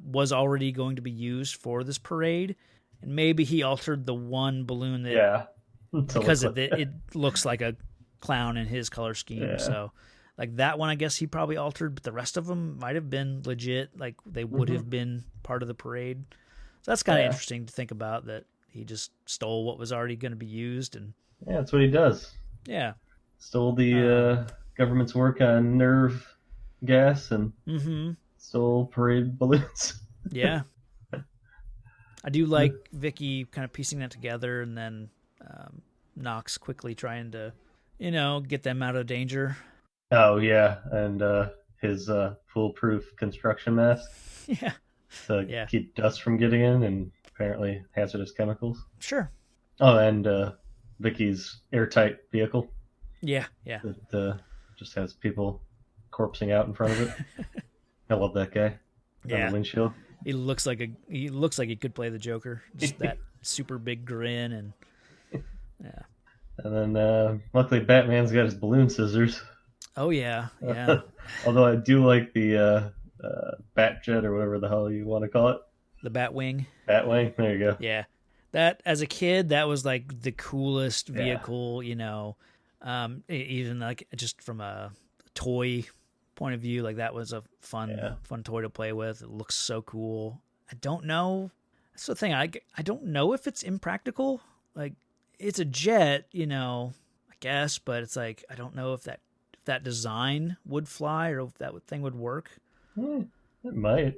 was already going to be used for this parade. And maybe he altered the one balloon that because it looks like a clown in his color scheme. Yeah. So like that one, I guess he probably altered, but the rest of them might have been legit. Like they would have been part of the parade. So that's kind of interesting to think about, that he just stole what was already going to be used. And that's what he does. Yeah. Stole the government's work on nerve gas and stole parade balloons. Yeah. I do like Vicky kind of piecing that together, and then Knox quickly trying to get them out of danger. Oh yeah, and his foolproof construction mask Yeah. to Yeah. keep dust from getting in, and apparently hazardous chemicals. Sure. Oh, and Vicky's airtight vehicle Yeah. Yeah. that just has people corpsing out in front of it. I love that guy on Yeah. the windshield. He looks like he could play the Joker. Just that super big grin and yeah. And then luckily Batman's got his balloon scissors. Oh yeah. Yeah. Although I do like the bat jet or whatever the hell you want to call it. The Batwing. Batwing. There you go. Yeah. That as a kid, that was like the coolest vehicle, even like just from a toy point of view, like that was a fun toy to play with. It looks so cool. I don't know. That's the thing. I don't know if it's impractical. Like it's a jet, I guess, but it's like I don't know if that design would fly or if that thing would work. It might.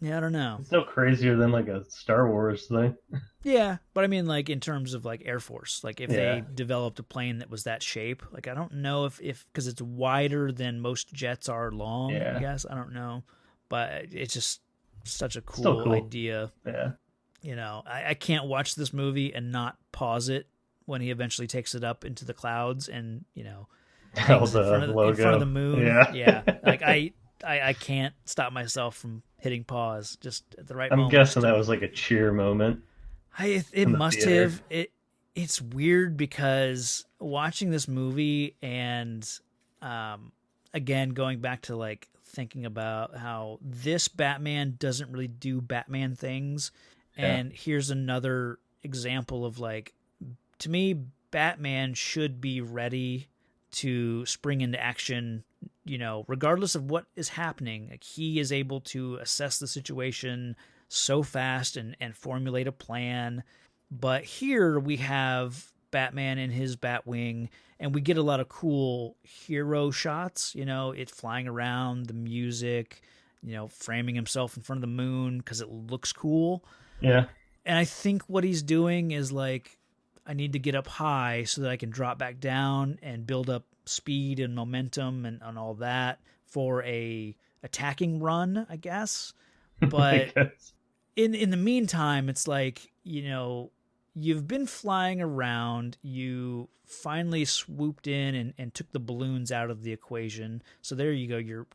Yeah, I don't know. It's no crazier than like a Star Wars thing. Yeah, but I mean, like in terms of like Air Force, like if they developed a plane that was that shape, like I don't know if because it's wider than most jets are long. I guess I don't know, but it's just such a cool idea. Yeah, I can't watch this movie and not pause it when he eventually takes it up into the clouds and hangs in front of the moon. Yeah, like I can't stop myself from hitting pause just at the right moment. I'm guessing that was like a cheer moment. It must have. It's weird because watching this movie and again going back to like thinking about how this Batman doesn't really do Batman things, and here's another example of like, to me, Batman should be ready to spring into action, regardless of what is happening. Like he is able to assess the situation so fast and formulate a plan. But here we have Batman in his Batwing, and we get a lot of cool hero shots, it flying around, the music, framing himself in front of the moon because it looks cool. Yeah. And I think what he's doing is like, I need to get up high so that I can drop back down and build up speed and momentum and all that for a attacking run, I guess. But in the meantime, it's like, you've been flying around, you finally swooped in and took the balloons out of the equation. So there you go, you're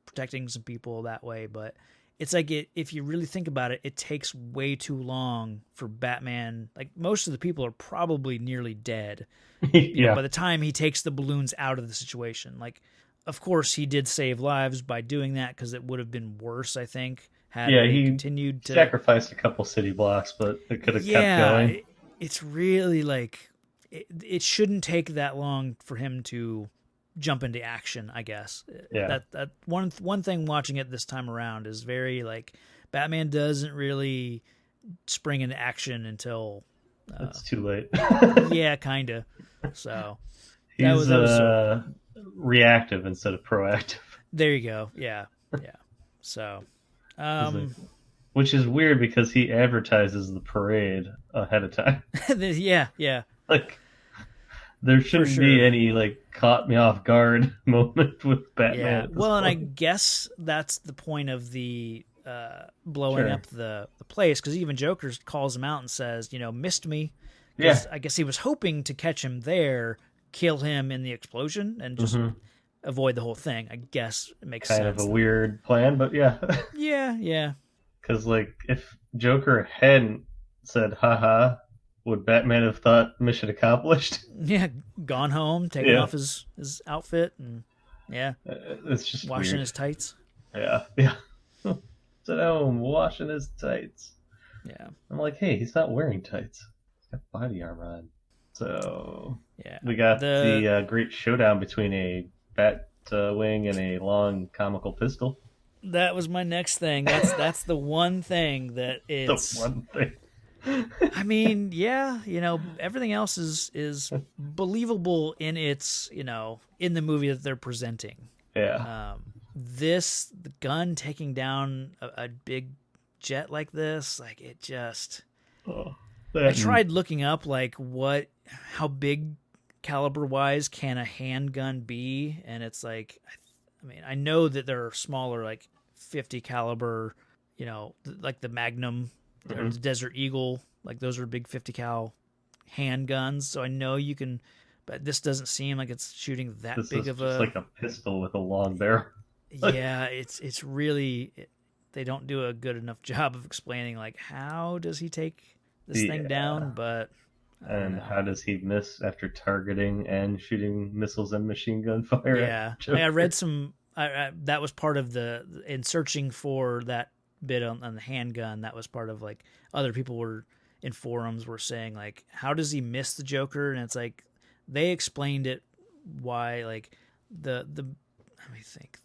protecting some people that way, but it's like if you really think about it, it takes way too long for Batman. Like most of the people are probably nearly dead. By the time he takes the balloons out of the situation. Like, of course, he did save lives by doing that because it would have been worse, I think, had he continued to sacrifice a couple city blocks, but it could have kept going. It's really like it shouldn't take that long for him to jump into action, I guess. Yeah. That one thing watching it this time around is very like Batman doesn't really spring into action until it's too late. Yeah, kind of. So he's reactive instead of proactive. There you go. Yeah. So, which is weird because he advertises the parade ahead of time. Yeah. Like, there shouldn't be any like caught me off guard moment with Batman. Yeah. Well, and I guess that's the point of the blowing up the place, because even Joker calls him out and says, missed me. Yeah. I guess he was hoping to catch him there, kill him in the explosion, and just avoid the whole thing. I guess it makes sense. Kind of a weird plan, but yeah. Yeah. Because like if Joker hadn't said haha, would Batman have thought mission accomplished? Yeah, gone home, taken off his outfit, and it's just washing weird. his tights. Yeah. Sit home washing his tights. Yeah. I'm like, hey, he's not wearing tights. He's got body armor on. So we got the great showdown between a bat wing and a long comical pistol. That was my next thing. That's the one thing that it's the one thing. I mean, everything else is believable in its, in the movie that they're presenting. Yeah. The gun taking down a big jet like this, like it just. I tried looking up like how big caliber wise can a handgun be? And it's like, I mean, I know that there are smaller, like 50 caliber, like the Magnum or the Desert Eagle, like those are big 50 cal handguns. So I know you can, but this doesn't seem like it's shooting that This big is of just a. like a pistol with a long barrel. Yeah, it's really they don't do a good enough job of explaining like how does he take this thing down, but I don't And know. how does he miss after targeting and shooting missiles and machine gun fire? Yeah, I read some. That was part of in searching for that bit on the handgun. That was part of like other people were in forums were saying like, how does he miss the Joker? And it's like they explained it why like the let me think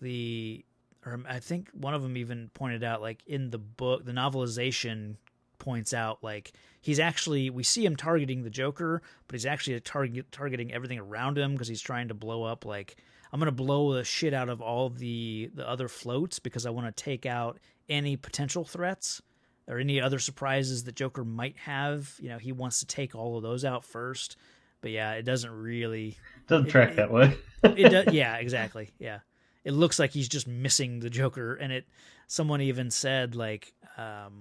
or I think one of them even pointed out like in the book the novelization points out like we see him targeting the Joker, but he's actually targeting everything around him because he's trying to blow up like I'm gonna blow the shit out of all the other floats because I want to take out any potential threats or any other surprises that Joker might have. He wants to take all of those out first. But yeah, it doesn't really track that way. It does. Yeah, exactly. Yeah, it looks like he's just missing the Joker, and someone even said like that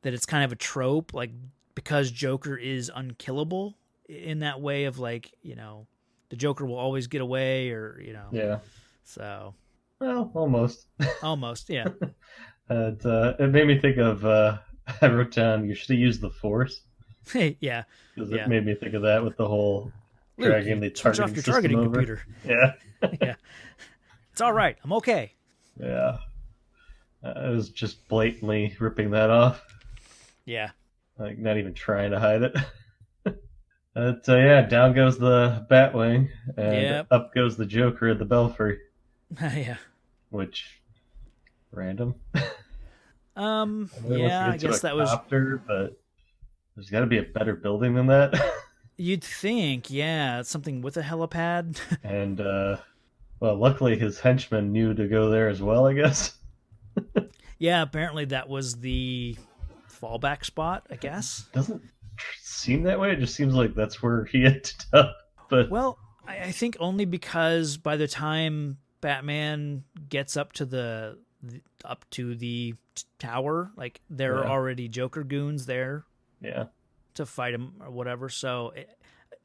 it's kind of a trope, like because Joker is unkillable in that way of like the Joker will always get away, or Yeah. So. Well, almost. Almost, yeah. It made me think of. I wrote down you should have used the Force. Yeah. Because it made me think of that with the whole dragging the switch off your targeting over. Computer. Yeah. Yeah. It's all right. I'm okay. Yeah. I was just blatantly ripping that off. Yeah. Like, not even trying to hide it. But, yeah, down goes the Batwing, and up goes the Joker at the Belfry. Yeah. Which, random. Yeah, I guess that was... But there's got to be a better building than that. You'd think, yeah, something with a helipad. And, well, luckily his henchmen knew to go there as well, I guess. Yeah, apparently that was the fallback spot, I guess. Doesn't seem that way. It just seems like that's where he ended up. But well, I think only because by the time Batman gets up to the tower, like there are already Joker goons there. Yeah. To fight him or whatever. So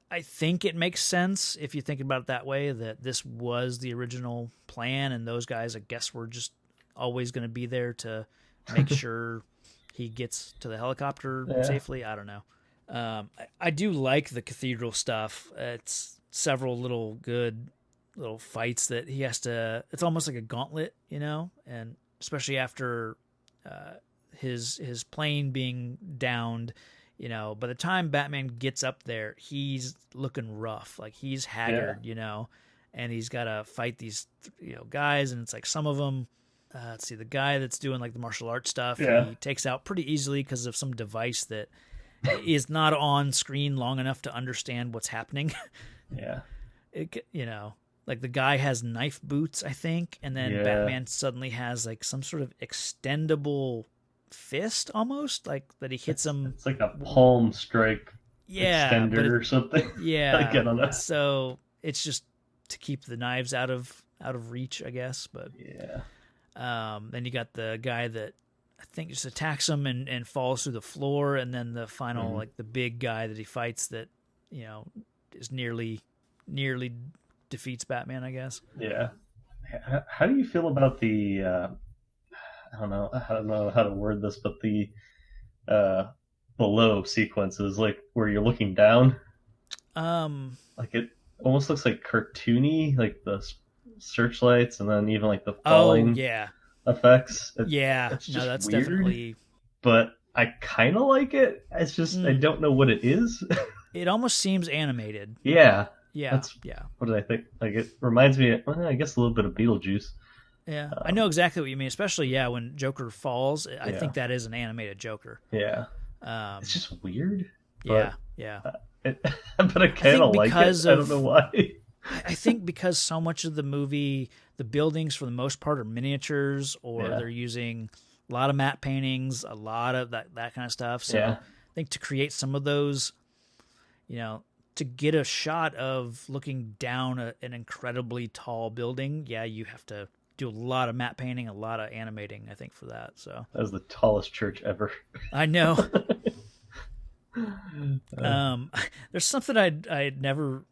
I think it makes sense if you think about it that way, that this was the original plan, and those guys, I guess, were just always going to be there to make sure he gets to the helicopter safely. I don't know. I do like the cathedral stuff. It's several little fights that he has to. It's almost like a gauntlet, and especially after his plane being downed. By the time Batman gets up there, he's looking rough. Like he's haggard, and he's got to fight these, guys. And it's like some of them, let's see, the guy that's doing like the martial arts stuff, he takes out pretty easily because of some device that is not on screen long enough to understand what's happening. Yeah. Like the guy has knife boots, I think. And then Batman suddenly has like some sort of extendable fist almost, like that he hits him. It's like a palm strike extender or something. Yeah. I don't know. So it's just to keep the knives out of reach, I guess. But then you got the guy that I think just attacks him and falls through the floor, and then the final like the big guy that he fights that is nearly defeats Batman, I guess. Yeah. How do you feel about the I don't know how to word this, but the below sequences, like where you're looking down, like it almost looks like cartoony, like the searchlights, and then even like the falling effects. It's just that's weird, definitely. But I kind of like it. It's just I don't know what it is. It almost seems animated. Yeah. What did I think? Like it reminds me, I guess a little bit of Beetlejuice. Yeah, I know exactly what you mean, especially when Joker falls. I think that is an animated Joker. Yeah. It's just weird. But, but I kind of like it. I don't know why. I think because so much of the movie, the buildings for the most part are miniatures, or they're using a lot of matte paintings, a lot of that kind of stuff. So I think to create some of those, to get a shot of looking down an incredibly tall building, yeah, you have to do a lot of matte painting, a lot of animating, I think, for that. So That was the tallest church ever. I know. There's something I'd never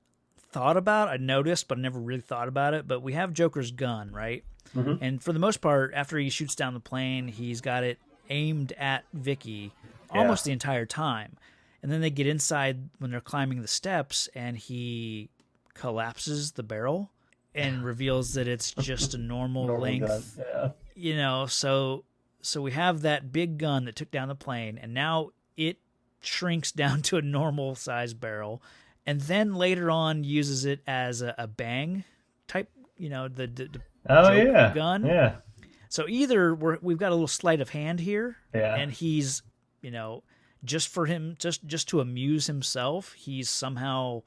thought about. I noticed, but I never really thought about it. But we have Joker's gun, right? Mhm. And for the most part, after he shoots down the plane, he's got it aimed at Vicky almost the entire time. And then they get inside when they're climbing the steps, and he collapses the barrel and reveals that it's just a normal length. Gun. Yeah. So we have that big gun that took down the plane, and now it shrinks down to a normal size barrel, and then later on uses it as a bang type, the joke gun. Yeah. So either we've got a little sleight of hand here, Yeah. and he's, just for him, just to amuse himself, he's somehow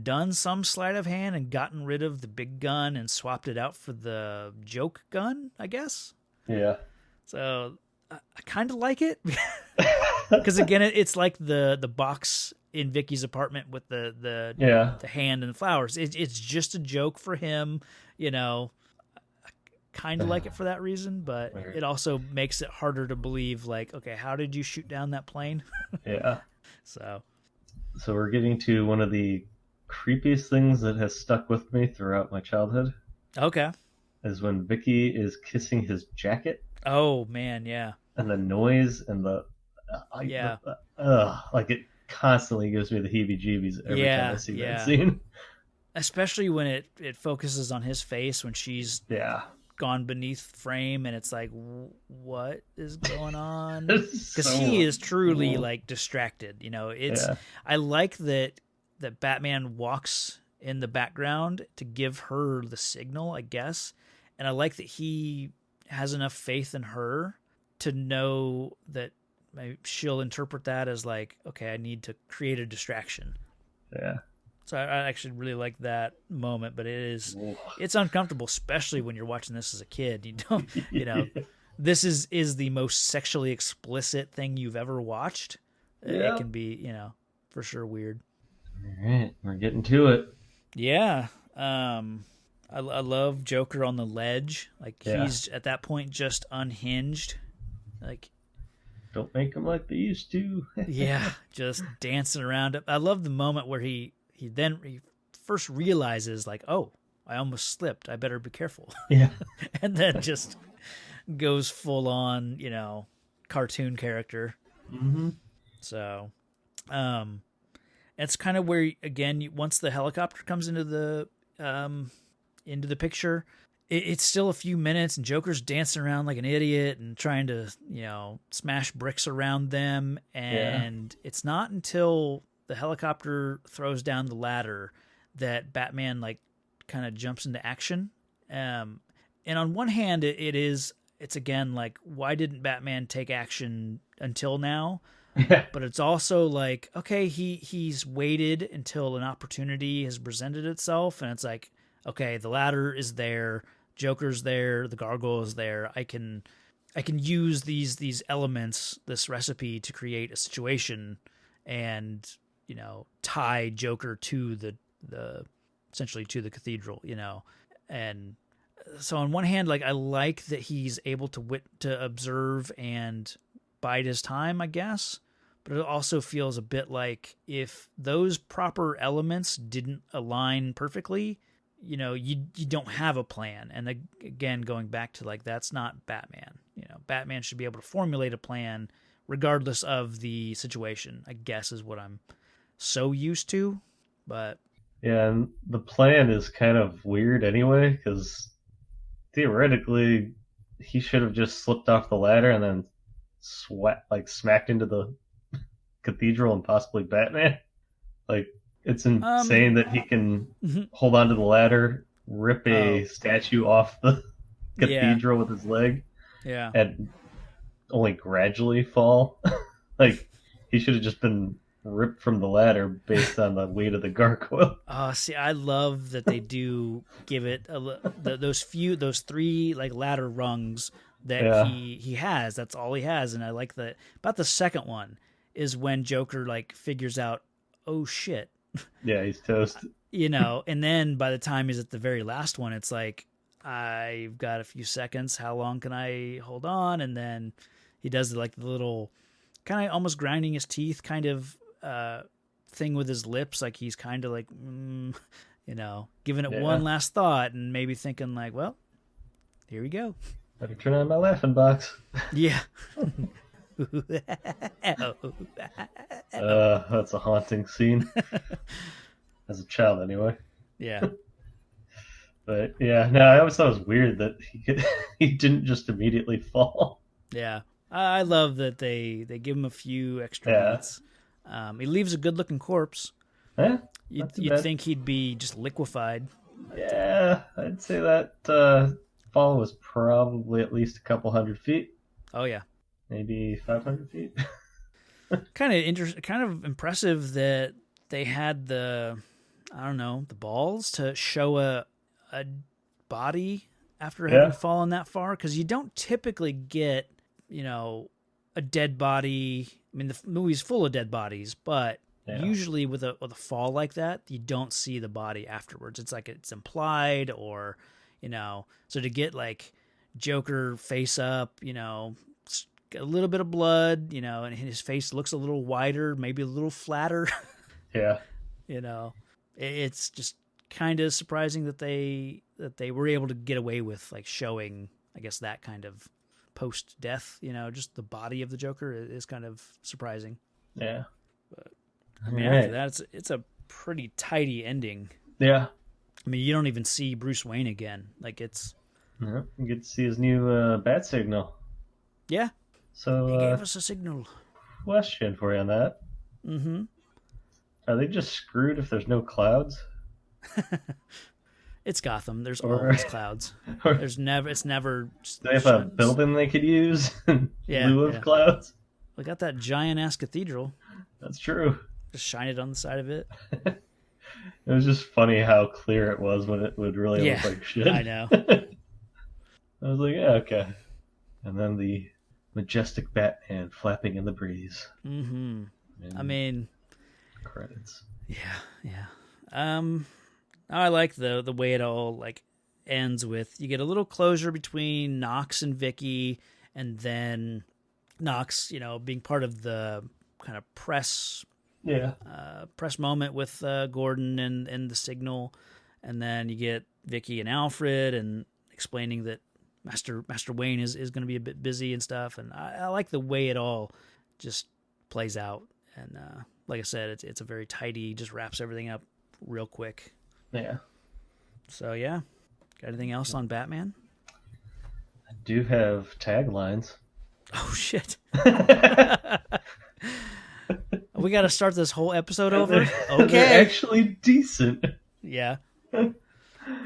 done some sleight of hand and gotten rid of the big gun and swapped it out for the joke gun, I guess. Yeah. So I kind of like it because again, it's like the box in Vicky's apartment with the hand and the flowers. It's just a joke for him, I kind of like it for that reason, but it also makes it harder to believe. Like, okay, how did you shoot down that plane? Yeah. So we're getting to one of the creepiest things that has stuck with me throughout my childhood. Okay. Is when Vicky is kissing his jacket. Oh man, yeah. And the noise and like it constantly gives me the heebie-jeebies every time I see that scene. Especially when it focuses on his face when she's gone beneath frame, and it's like, what is going on? Because he is truly like distracted. I like that Batman walks in the background to give her the signal, I guess, and I like that he has enough faith in her to know that she'll interpret that as like, okay, I need to create a distraction. Yeah. So I actually really like that moment, but it's uncomfortable, especially when you're watching this as a kid. You don't, this is the most sexually explicit thing you've ever watched. It can be, for sure weird. All right, we're getting to it. Yeah. I love Joker on the ledge. Like he's at that point just unhinged. Like, don't make them like they used to. Yeah, just dancing around. I love the moment where he first realizes like, oh, I almost slipped. I better be careful. Yeah. And then just goes full on, cartoon character. Mm-hmm. So, it's kind of where, again, once the helicopter comes into the picture, it's still a few minutes and Joker's dancing around like an idiot and trying to, smash bricks around them. And it's not until the helicopter throws down the ladder that Batman like kind of jumps into action. And on one hand, it's again like, why didn't Batman take action until now? But it's also like, okay, he's waited until an opportunity has presented itself, and it's like, okay, the ladder is there, Joker's there, the gargoyle is there. I can use these elements, this recipe, to create a situation and tie Joker to the essentially to the cathedral, and so on one hand, like I like that he's able to observe and bide his time, I guess, but it also feels a bit like if those proper elements didn't align perfectly, you don't have a plan. And again, going back to like, that's not Batman. Batman should be able to formulate a plan regardless of the situation, I guess, is what I'm so used to. But yeah, and the plan is kind of weird anyway, because theoretically he should have just slipped off the ladder and then smacked into the cathedral and possibly Batman. Like, it's insane that he can hold onto the ladder, rip a statue off the cathedral with his leg, and only gradually fall. Like, he should have just been ripped from the ladder based on the weight of the gargoyle. See, I love that they do give it those three like ladder rungs that he has. That's all he has, and I like that. About the second one is when Joker like figures out, oh shit, Yeah, he's toast. And then by the time he's at the very last one, it's like, I've got a few seconds. How long can I hold on? And then he does the little kind of almost grinding his teeth kind of thing with his lips. Like he's kind of like, giving it one last thought and maybe thinking like, well, here we go. Better turn on my laughing box. Yeah. That's a haunting scene. As a child, anyway. Yeah. But yeah, no, I always thought it was weird that he didn't just immediately fall. Yeah. I love that they give him a few extra beats. He leaves a good-looking corpse. You'd think he'd be just liquefied. Yeah, I'd say that fall was probably at least a couple 100 feet. Oh yeah, maybe 500 feet. Kind of impressive that they had the balls to show a body after having fallen that far, because you don't typically get a dead body. I mean, the movie's full of dead bodies, but usually with a fall like that, you don't see the body afterwards. It's like it's implied, or so to get like Joker face up, a little bit of blood, and his face looks a little wider, maybe a little flatter. Yeah. It's just kind of surprising that they were able to get away with like showing, I guess, that kind of post-death, just the body of the Joker is kind of surprising. Yeah. But I mean, after that, it's a pretty tidy ending. Yeah. I mean, you don't even see Bruce Wayne again. Like it's. Yeah, you get to see his new bat signal. Yeah. So he gave us a signal. Question for you on that. Mm-hmm. Are they just screwed if there's no clouds? It's Gotham. There's always clouds. It's never. Do they have a building they could use in lieu of clouds? We got that giant ass cathedral. That's true. Just shine it on the side of it. It was just funny how clear it was when it would really look like shit. I know. I was like, yeah, okay. And then the majestic Batman flapping in the breeze. Mm-hmm. I mean, credits. Yeah. I like the way it all like ends with, you get a little closure between Knox and Vicky, and then Knox, being part of the kind of press moment with Gordon and the signal, and then you get Vicky and Alfred and explaining that Master Wayne is going to be a bit busy and stuff, and I like the way it all just plays out, and like I said, it's a very tidy, just wraps everything up real quick. Yeah. So yeah, got anything else on Batman? I do have taglines. Oh shit. We got to start this whole episode over? Okay. They're actually decent. Yeah. All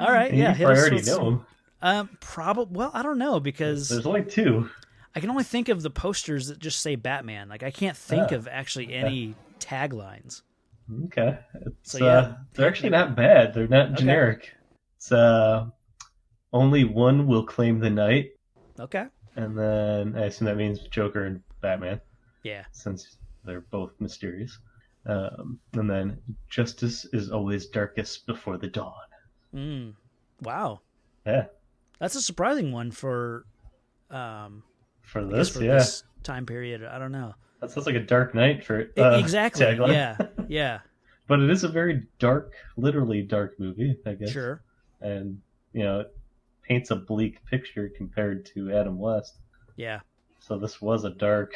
right. And yeah. You probably already know them. Probably. Well, I don't know, because there's only two. I can only think of the posters that just say Batman. Like I can't think of actually any taglines. Okay. They're actually not bad. They're not generic. It's only one will claim the night. Okay. And then I assume that means Joker and Batman. Yeah. Since they're both mysterious. And then justice is always darkest before the dawn. Wow. Yeah. That's a surprising one for this time period. I don't know. That sounds like a Dark Knight for exactly. tagline. Yeah. But it is a very dark, literally dark movie, I guess. Sure. And it paints a bleak picture compared to Adam West. Yeah. So this was a dark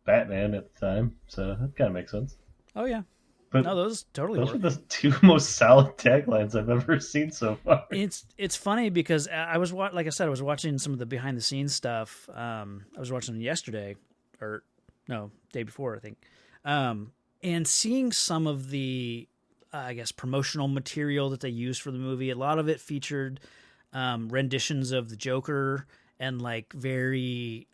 Batman at the time, so that kind of makes sense. Oh yeah. But no, those totally those work. are the two most solid taglines I've ever seen so far. It's funny because I was like I said, I was watching some of the behind the scenes stuff. I was watching them yesterday, or no, day before I think, and seeing some of the I guess promotional material that they used for the movie. A lot of it featured renditions of the Joker and like very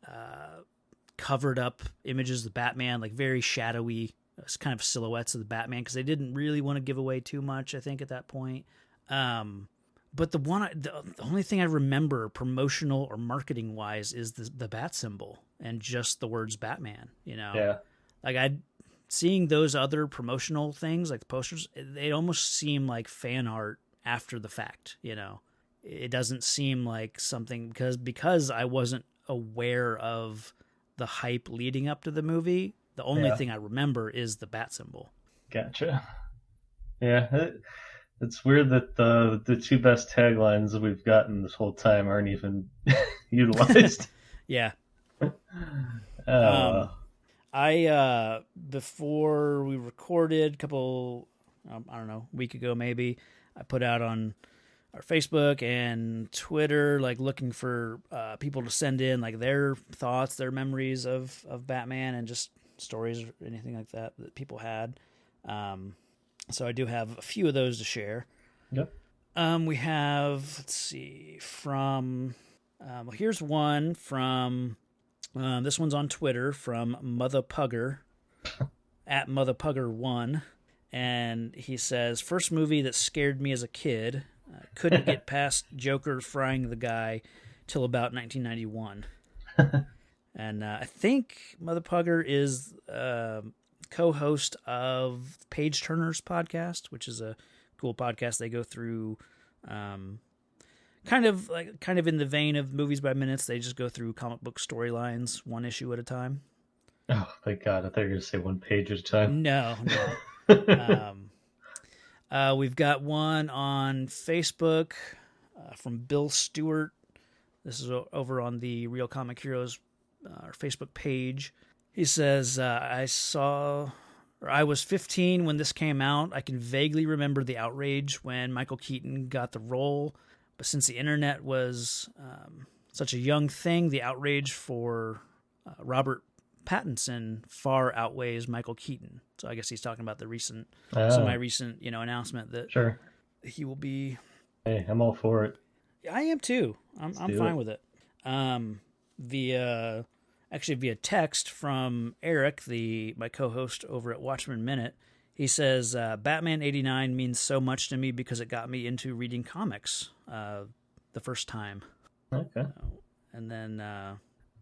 covered up images of the Batman, like very shadowy kind of silhouettes of the Batman, because they didn't really want to give away too much, I think, at that point. But the only thing I remember promotional or marketing wise is the bat symbol and just the words Batman, Yeah. Like seeing those other promotional things like the posters, they almost seem like fan art after the fact. It doesn't seem like something because I wasn't aware of the hype leading up to the movie. The only thing I remember is the bat symbol. Gotcha. Yeah, it's weird that the two best taglines that we've gotten this whole time aren't even utilized. Yeah. Oh, I before we recorded a couple, I don't know, a week ago maybe, I put out on our Facebook and Twitter, like looking for people to send in like their thoughts, their memories of Batman, and just stories or anything like that people had. So I do have a few of those to share. Yep. We have, let's see, from here's one from this one's on Twitter from Mother Pugger at Mother Pugger 1, and he says, first movie that scared me as a kid. Couldn't get past Joker frying the guy till about 1991. And I think Mother Pugger is co-host of Page Turner's podcast, which is a cool podcast. They go through kind of in the vein of Movies by Minutes. They just go through comic book storylines one issue at a time. Oh, thank God. I thought you were going to say one page at a time. No. We've got one on Facebook from Bill Stewart. This is over on the Real Comic Heroes our Facebook page. He says, I was 15 when this came out. I can vaguely remember the outrage when Michael Keaton got the role, but since the internet was such a young thing, the outrage for Robert Pattinson far outweighs Michael Keaton. So I guess he's talking about the semi-recent, announcement that Sure. he will be. Hey, I'm all for it. I am too. I'm fine with it. Via text from Eric, my co-host over at Watchmen Minute, he says, Batman 89 means so much to me because it got me into reading comics the first time. Okay. And then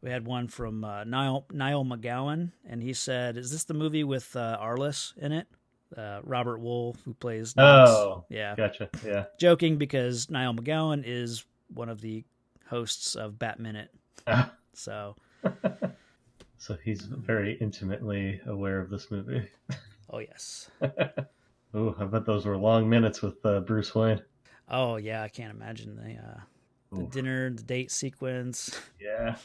we had one from Niall McGowan, and he said, is this the movie with Arliss in it? Robert Wool, who plays Knox. Oh, yeah. Gotcha, yeah. Joking, because Niall McGowan is one of the hosts of Bat Minute. So he's very intimately aware of this movie. Oh, yes. Oh, I bet those were long minutes with Bruce Wayne. Oh, yeah, I can't imagine the dinner, the date sequence. Yeah.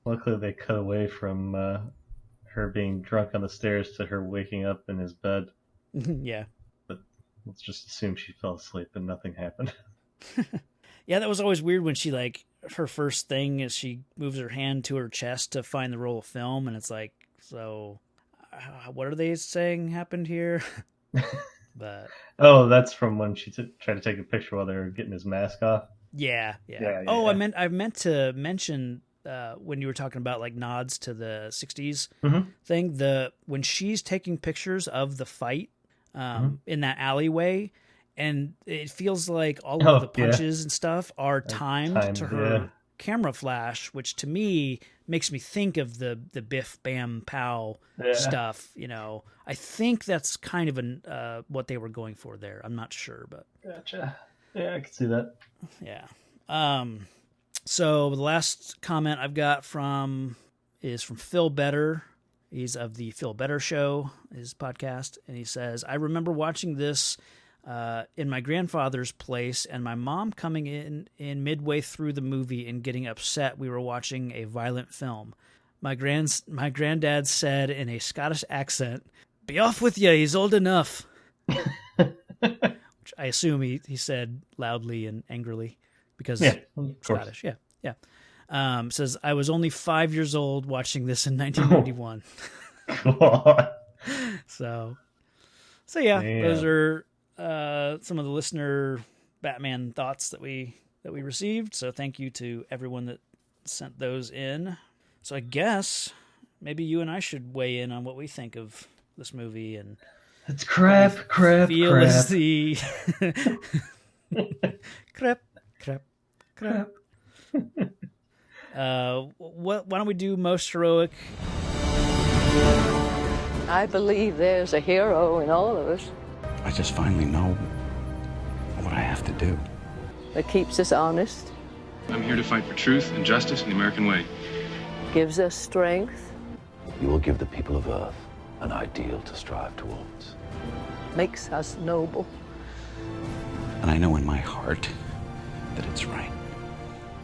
Luckily, they cut away from her being drunk on the stairs to her waking up in his bed. Yeah. But let's just assume she fell asleep and nothing happened. Yeah, that was always weird when she, her first thing is she moves her hand to her chest to find the roll of film, and it's like, so what are they saying happened here? But oh, that's from when she tried to take a picture while they were getting his mask off. Yeah. Yeah. I meant to mention when you were talking about nods to the 60s thing, when she's taking pictures of the fight in that alleyway, and it feels like all of the punches and stuff are timed to her camera flash, which to me makes me think of the Biff Bam Pow stuff. I think that's kind of what they were going for there. I'm not sure, but gotcha. Yeah, I can see that. Yeah. So the last comment I've got is from Phil Better. He's of the Phil Better Show, his podcast, and he says, I remember watching this in my grandfather's place, and my mom coming in midway through the movie and getting upset we were watching a violent film. My granddad said in a Scottish accent, "Be off with you, he's old enough." Which I assume he said loudly and angrily because Scottish. Yeah. Says, I was only 5 years old watching this in 1991. God. So yeah, Damn. Those are some of the listener Batman thoughts that we received. So thank you to everyone that sent those in. So I guess maybe you and I should weigh in on what we think of this movie and it's crap. Is the crap. Why don't we do most heroic? I believe there's a hero in all of us I just finally know what I have to do. that keeps us honest, I'm here to fight for truth and justice in the American way. gives us strength, You will give the people of Earth an ideal to strive towards. makes us noble. And I know in my heart that it's right.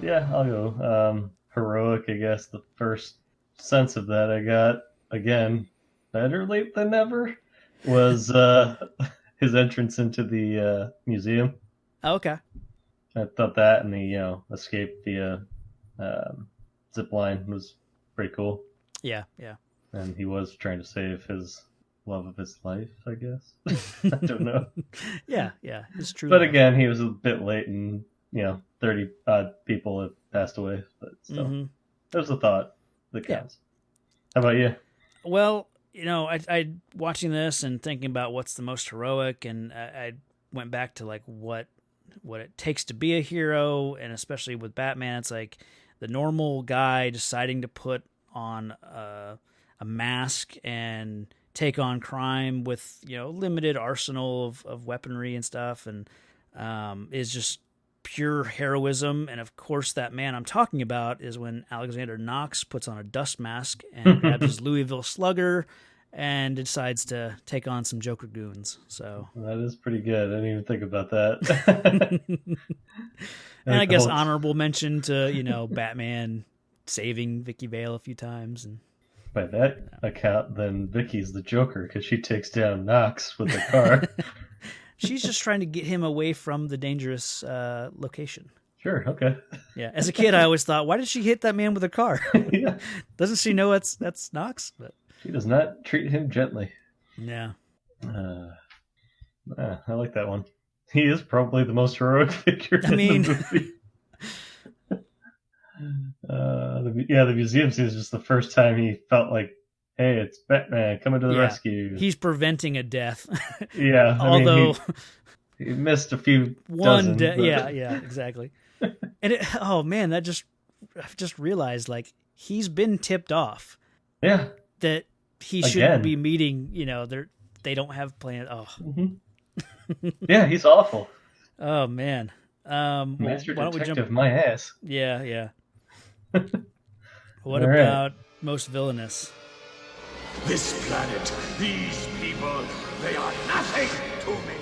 Yeah, I'll go. Heroic, I guess. The first sense of that I got, again, better late than never, was his entrance into the museum. Okay. I thought that and the escape via zip line was pretty cool. Yeah, yeah. And he was trying to save his love of his life, I guess. I don't know. Yeah, yeah. It's true. But love. again, he was a bit late, and 30 odd people have passed away. But still, there's a thought that counts. How about you? Well, I watching this and thinking about what's the most heroic, and I went back to like what it takes to be a hero, and especially with Batman, it's like the normal guy deciding to put on a mask and take on crime with limited arsenal of weaponry and stuff, and is just pure heroism. And of course, that man I'm talking about is when Alexander Knox puts on a dust mask and grabs his Louisville Slugger and decides to take on some Joker goons. So that is pretty good. I didn't even think about that. And I guess honorable mention to Batman saving Vicky Vale a few times. And by that account, then Vicky's the Joker because she takes down Knox with the car. She's just trying to get him away from the dangerous location. Sure, okay. Yeah, as a kid, I always thought, why did she hit that man with a car? Yeah. Doesn't she know that's Knox? But she does not treat him gently. Yeah. I like that one. He is probably the most heroic figure in the movie. The museum scene is just the first time he felt like, hey, it's Batman coming to the rescue. He's preventing a death. Yeah. Although he missed a few dozen. Yeah, exactly. And I've just realized, like, he's been tipped off. Yeah. That he shouldn't be meeting, they don't have plans. Oh. Mm-hmm. Yeah, he's awful. Oh, man. Master Detective, my ass. Yeah, yeah. What about most villainous? This planet, these people, they are nothing to me.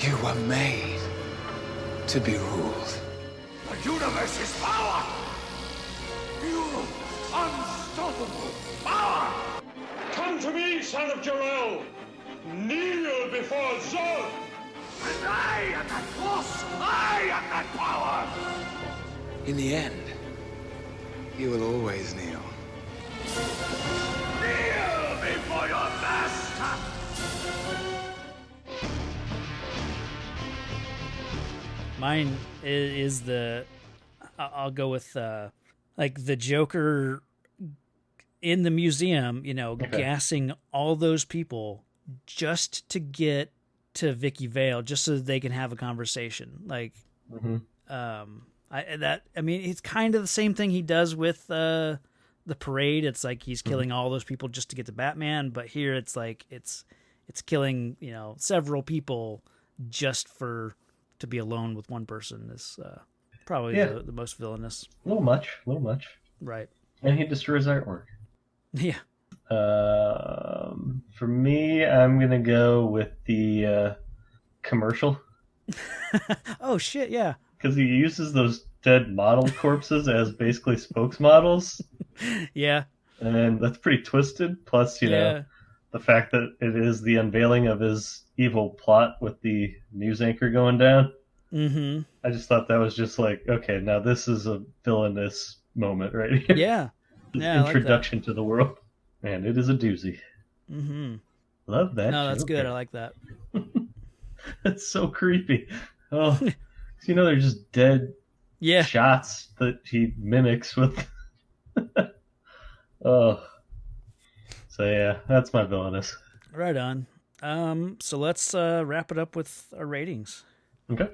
You were made to be ruled. The universe is power. You unstoppable power. Come to me, son of Jor-El. Kneel before Zod. And I am that force. I am that power. In the end, you will always kneel. Kneel before your master. Mine is I'll go with like the Joker in the museum, gassing all those people just to get to Vicky Vale, just so that they can have a conversation. Like, it's kind of the same thing he does with the parade. It's like he's killing all those people just to get to Batman, but here it's like it's killing several people just to be alone with one person is probably the most villainous. A little much. Right. And he destroys artwork. Yeah. For me, I'm gonna go with the commercial. Oh shit! Yeah. Because he uses those dead model corpses as basically spokesmodels. Yeah. And that's pretty twisted. Plus, the fact that it is the unveiling of his evil plot with the news anchor going down. Mm-hmm. I just thought that was just like, okay, now this is a villainous moment right here. Yeah. Yeah. Introduction to the world. Man, it is a doozy. Mm-hmm. Love that. No, that's good. I like that. That's so creepy. Oh, they're just dead shots that he mimics with. Oh. So yeah, that's my villainous. Right on. So let's wrap it up with our ratings. Okay.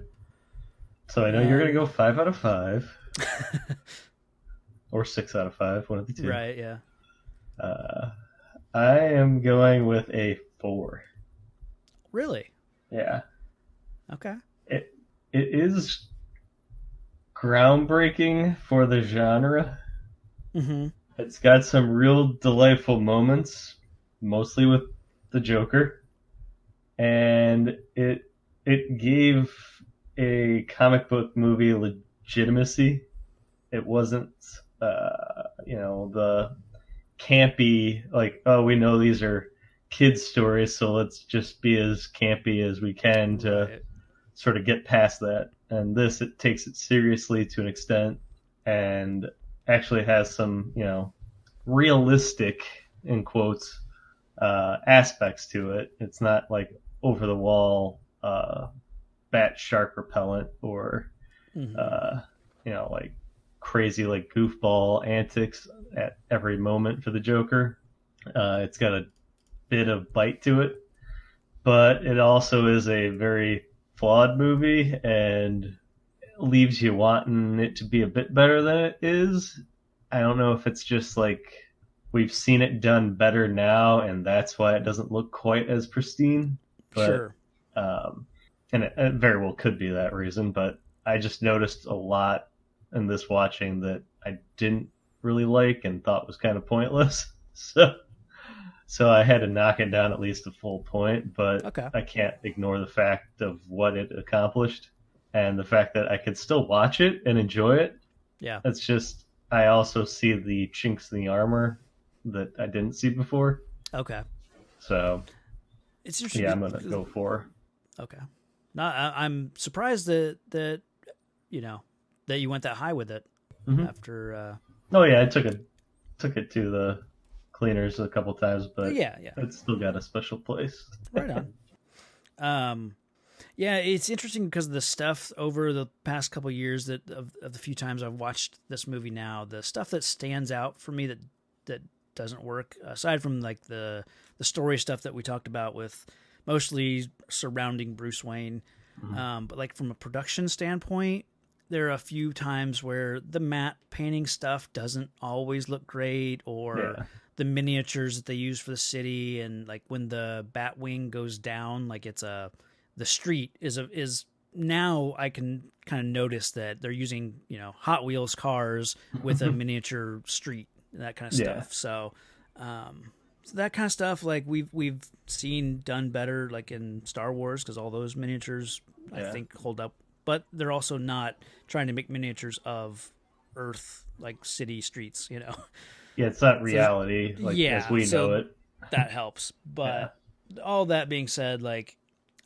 So I know you're gonna go 5 out of 5. Or 6 out of 5, one of the two. Right, yeah. I am going with a 4. Really? Yeah. Okay. It is groundbreaking for the genre. Mm-hmm. It's got some real delightful moments, mostly with the Joker, and it gave a comic book movie legitimacy. It wasn't, the campy, like, oh, we know these are kids' stories, so let's just be as campy as we can to Right. sort of get past that. And this, it takes it seriously to an extent and actually has some, realistic, in quotes, aspects to it. It's not like over the wall, bat shark repellent or, Mm-hmm. like crazy, like goofball antics at every moment for the Joker. It's got a bit of bite to it, but it also is a very flawed movie and leaves you wanting it to be a bit better than it is. I don't know if it's just like we've seen it done better now, and that's why it doesn't look quite as pristine. But Sure. and it very well could be that reason. But I just noticed a lot in this watching that I didn't really like and thought was kind of pointless. So I had to knock it down at least a full point, but Okay. I can't ignore the fact of what it accomplished and the fact that I could still watch it and enjoy it. Yeah. It's just I also see the chinks in the armor that I didn't see before. Okay. So It's interesting. yeah, I'm gonna go for. Okay. No, I'm surprised that that you went that high with it Mm-hmm. after. Oh yeah, I took it to the cleaners a couple times, but Yeah. it's still got a special place. Right on. Yeah, it's interesting because the stuff over the past couple years that of the few times I've watched this movie now, the stuff that stands out for me that doesn't work, aside from like the story stuff that we talked about with mostly surrounding Bruce Wayne, but like from a production standpoint, there are a few times where the matte painting stuff doesn't always look great, or Yeah. the miniatures that they use for the city, and like when the Batwing goes down, like the street is now I can kind of notice that they're using Hot Wheels cars with a miniature street and that kind of Yeah. stuff. So that kind of stuff like we've seen done better like in Star Wars because all those miniatures I Yeah. think hold up, but they're also not trying to make miniatures of Earth like city streets. Yeah, it's not So, reality like as yeah, we so know it. that helps. But all that being said, like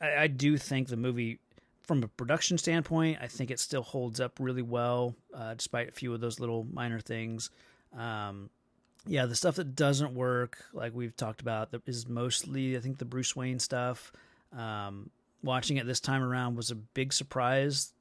I do think the movie, from a production standpoint, I think it still holds up really well, despite a few of those little minor things. Yeah, the stuff that doesn't work, like we've talked about, that is mostly I think the Bruce Wayne stuff. Watching it this time around was a big surprise.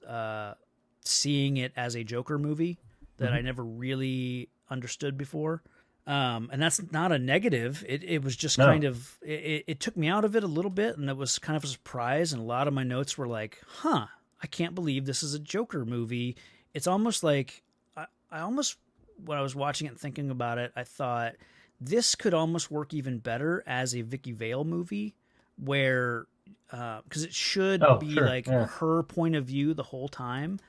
Seeing it as a Joker movie that I never really understood before. And that's not a negative. It was just No. kind of it took me out of it a little bit, and it was kind of a surprise. And a lot of my notes were like, "Huh, I can't believe this is a Joker movie." It's almost like I almost when I was watching it and thinking about it, I thought this could almost work even better as a Vicky Vale movie, where because it should Oh, be sure. like Yeah. her point of view the whole time,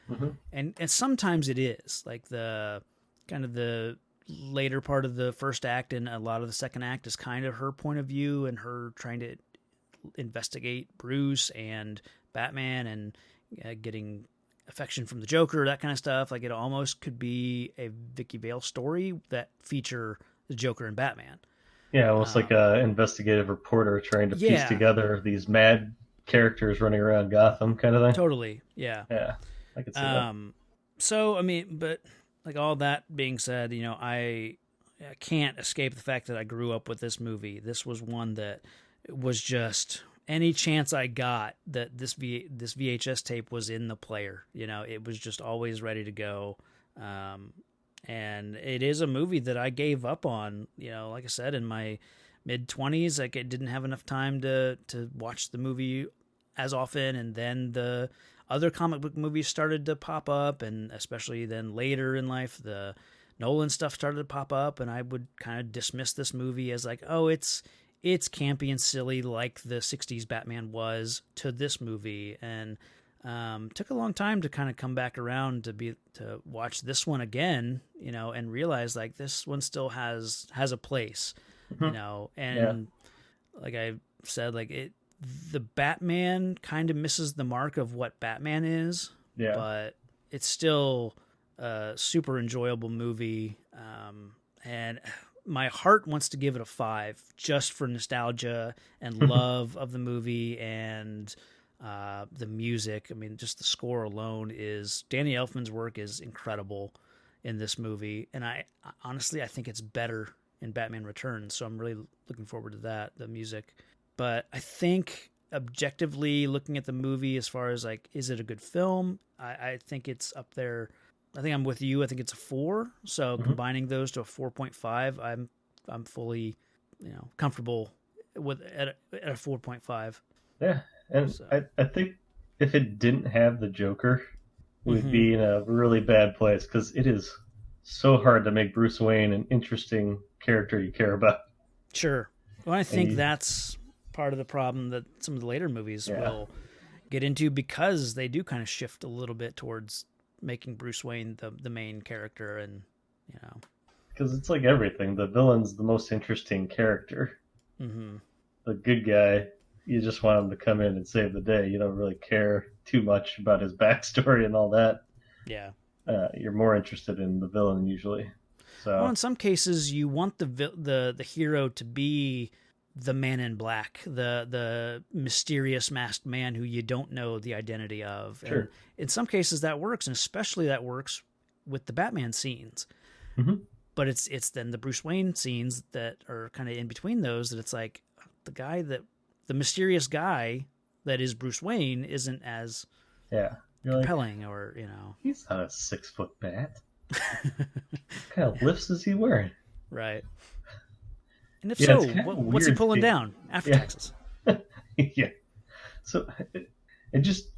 and sometimes it is like the kind of the later part of the first act and a lot of the second act is kind of her point of view and her trying to investigate Bruce and Batman and getting affection from the Joker, that kind of stuff. Like it almost could be a Vicky Vale story that feature the Joker and Batman. Yeah, almost like a investigative reporter trying to piece Yeah. together these mad characters running around Gotham kind of thing. Totally. Yeah. Yeah, I could see that. So I mean, but like all that being said, I can't escape the fact that I grew up with this movie. This was one that was just any chance I got that this VHS tape was in the player. It was just always ready to go. And it is a movie that I gave up on. Like I said, in my mid-20s, like I didn't have enough time to watch the movie as often, and then the other comic book movies started to pop up, and especially then later in life, the Nolan stuff started to pop up, and I would kind of dismiss this movie as like, oh, it's campy and silly like the 60s Batman was to this movie. And took a long time to kind of come back around to watch this one again, and realize like this one still has a place, and like I said, like the Batman kind of misses the mark of what Batman is, but it's still a super enjoyable movie. And my heart wants to give it a 5 just for nostalgia and love of the movie and the music. I mean, just the score alone Danny Elfman's work is incredible in this movie. And I honestly think it's better in Batman Returns. So I'm really looking forward to that, the music. But I think objectively looking at the movie as far as like, is it a good film? I think it's up there. I think I'm with you. I think it's a 4. So combining those to a 4.5, I'm fully, comfortable with at a 4.5. Yeah. And so. I think if it didn't have the Joker, we'd be in a really bad place, because it is so hard to make Bruce Wayne an interesting character you care about. Sure. Well, I think that's part of the problem that some of the later movies will get into, because they do kind of shift a little bit towards making Bruce Wayne the main character, and because it's like everything. The villain's the most interesting character. The good guy, you just want him to come in and save the day. You don't really care too much about his backstory and all that. Yeah. You're more interested in the villain usually. So, well, in some cases, you want the hero to be the man in black, the mysterious masked man who you don't know the identity of. Sure. And in some cases that works, and especially that works with the Batman scenes. But it's then the Bruce Wayne scenes that are kind of in between those, that it's like the mysterious guy that is Bruce Wayne isn't as compelling, like, or he's not a 6-foot bat. What kind of lifts is he wearing? Right. And if so, what's he pulling down after taxes? Yeah. So it just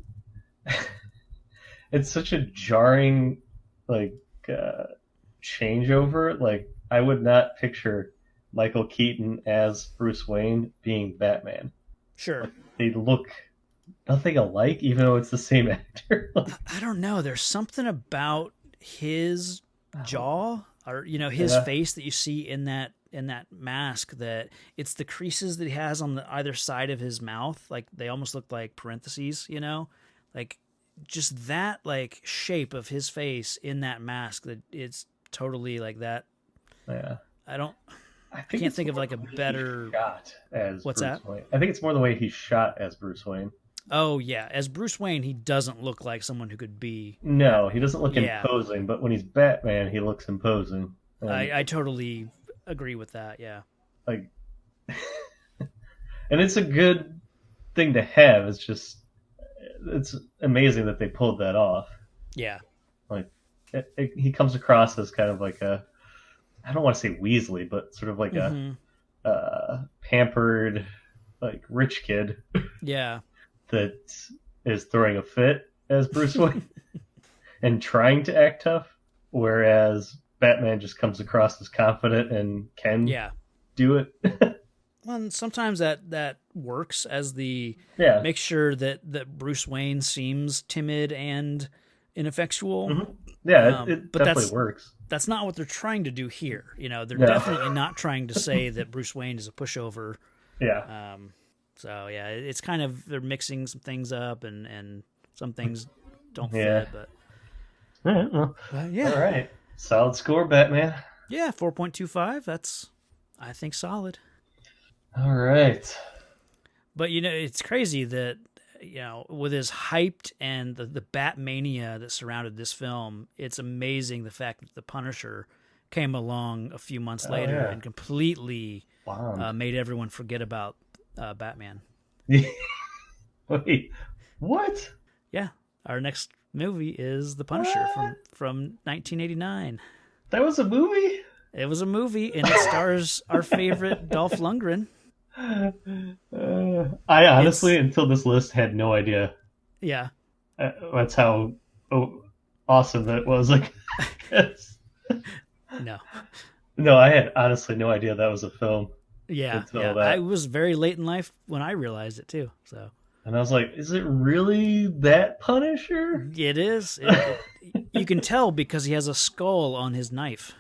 it's such a jarring changeover. Like, I would not picture Michael Keaton as Bruce Wayne being Batman. Sure. Like, they look nothing alike, even though it's the same actor. I don't know. There's something about his jaw, or his face that you see in that mask, that it's the creases that he has on the either side of his mouth, like they almost look like parentheses, like just that like shape of his face in that mask, that it's totally like that. Yeah. I can't think of like a better shot as what's Bruce that? Wayne. I think it's more the way he's shot as Bruce Wayne. Oh yeah, as Bruce Wayne, he doesn't look like someone who could be. No, he doesn't look imposing, but when he's Batman, he looks imposing. I totally agree with that. Yeah. Like, and it's a good thing to have. It's amazing that they pulled that off. Yeah. Like, he comes across as kind of like I don't want to say Weasley, but sort of like a pampered, like, rich kid. Yeah. That is throwing a fit as Bruce Wayne and trying to act tough, whereas Batman just comes across as confident and can do it. Well, and sometimes that works as make sure that Bruce Wayne seems timid and ineffectual. Yeah, it but definitely works. That's not what they're trying to do here. They're definitely not trying to say that Bruce Wayne is a pushover. Yeah. So yeah, it's kind of, they're mixing some things up, and some things don't fit. But all right, solid score, Batman. Yeah, 4.25. That's, I think, solid. All right. But it's crazy that with his hyped and the Batmania that surrounded this film, it's amazing the fact that the Punisher came along a few months later and completely made everyone forget about Batman. Wait, what? Yeah, our next movie is The Punisher from 1989. That was a movie? It was a movie, and it stars our favorite Dolph Lundgren. I honestly, until this list, had no idea. Yeah. That's how awesome that was. Like, No. No, I had honestly no idea that was a film. Yeah, until yeah. that. I was very late in life when I realized it too. So And I was like, is it really that Punisher? it is. You can tell because he has a skull on his knife.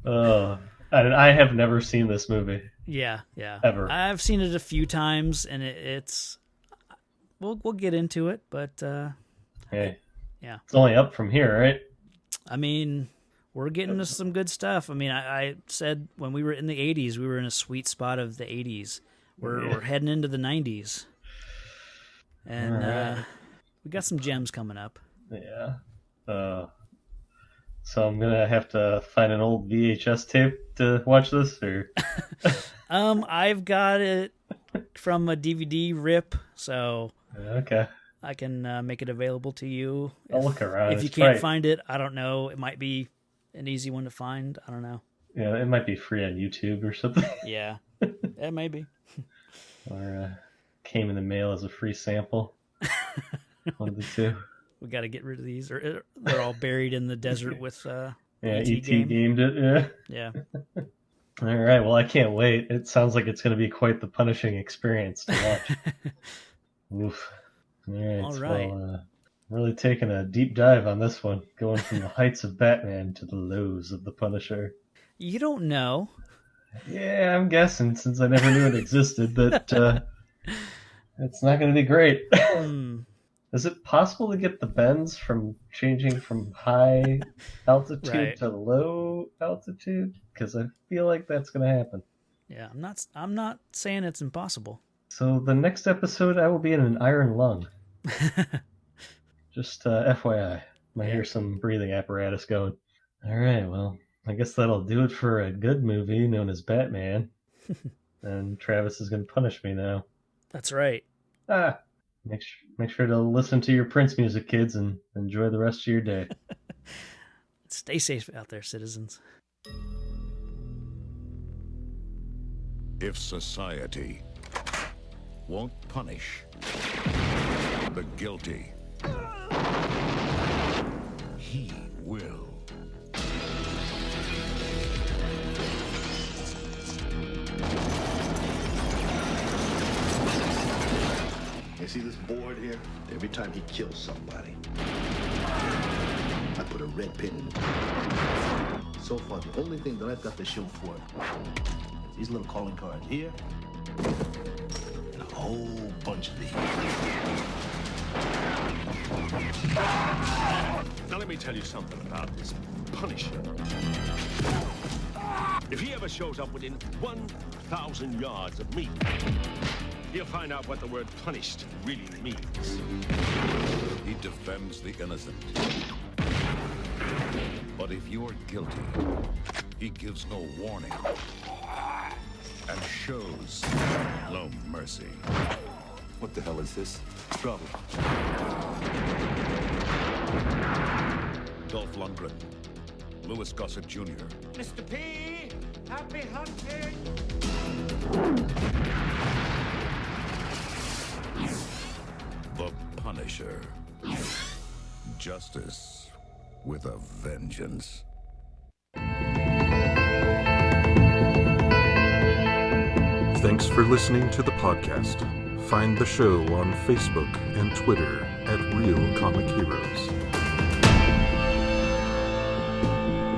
I have never seen this movie. Yeah, yeah. Ever. I've seen it a few times, and it's. We'll get into it, but Hey, yeah, it's only up from here, right? I mean, we're getting to some good stuff. I mean, I said when we were in the '80s, we were in a sweet spot of the '80s. We're heading into the '90s, and right. we got some gems coming up. Yeah. So I'm gonna have to find an old VHS tape to watch this, or I've got it from a DVD rip, so okay. I can make it available to you. I'll look around. If you can't find it, I don't know. It might be an easy one to find. I don't know. Yeah, it might be free on YouTube or something. Yeah, it may be. Or came in the mail as a free sample. One of the two. We got to get rid of these, or they're all buried in the desert with yeah, E.T. gamed it. Yeah. All right. Well, I can't wait. It sounds like it's going to be quite the punishing experience to watch. Oof. All right. Well, really taking a deep dive on this one, going from the heights of Batman to the lows of the Punisher. You don't know. Yeah, I'm guessing since I never knew it existed that it's not going to be great. Is it possible to get the bends from changing from high altitude to low altitude? Because I feel like that's going to happen. Yeah, I'm not saying it's impossible. So the next episode, I will be in an iron lung. Just FYI, might hear some breathing apparatus going. All right, well, I guess that'll do it for a good movie known as Batman. And Travis is going to punish me now. That's right. Make sure to listen to your Prince music, kids, and enjoy the rest of your day. Stay safe out there, citizens. If society won't punish the guilty, he will. You see this board here? Every time he kills somebody, I put a red pin in it. So far, the only thing that I've got to show for it is these little calling cards here, and a whole bunch of these. Now let me tell you something about this Punisher. If he ever shows up within 1,000 yards of me, he'll find out what the word punished really means. He defends the innocent. But if you're guilty, he gives no warning and shows no mercy. What the hell is this? Trouble. Dolph Lundgren, Louis Gossett Jr. Mr. P, happy hunting! The Punisher. Justice with a vengeance. Thanks for listening to the podcast. Find the show on Facebook and Twitter at Real Comic Heroes.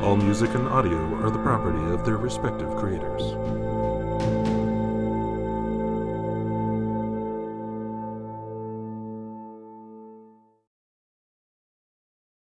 All music and audio are the property of their respective creators.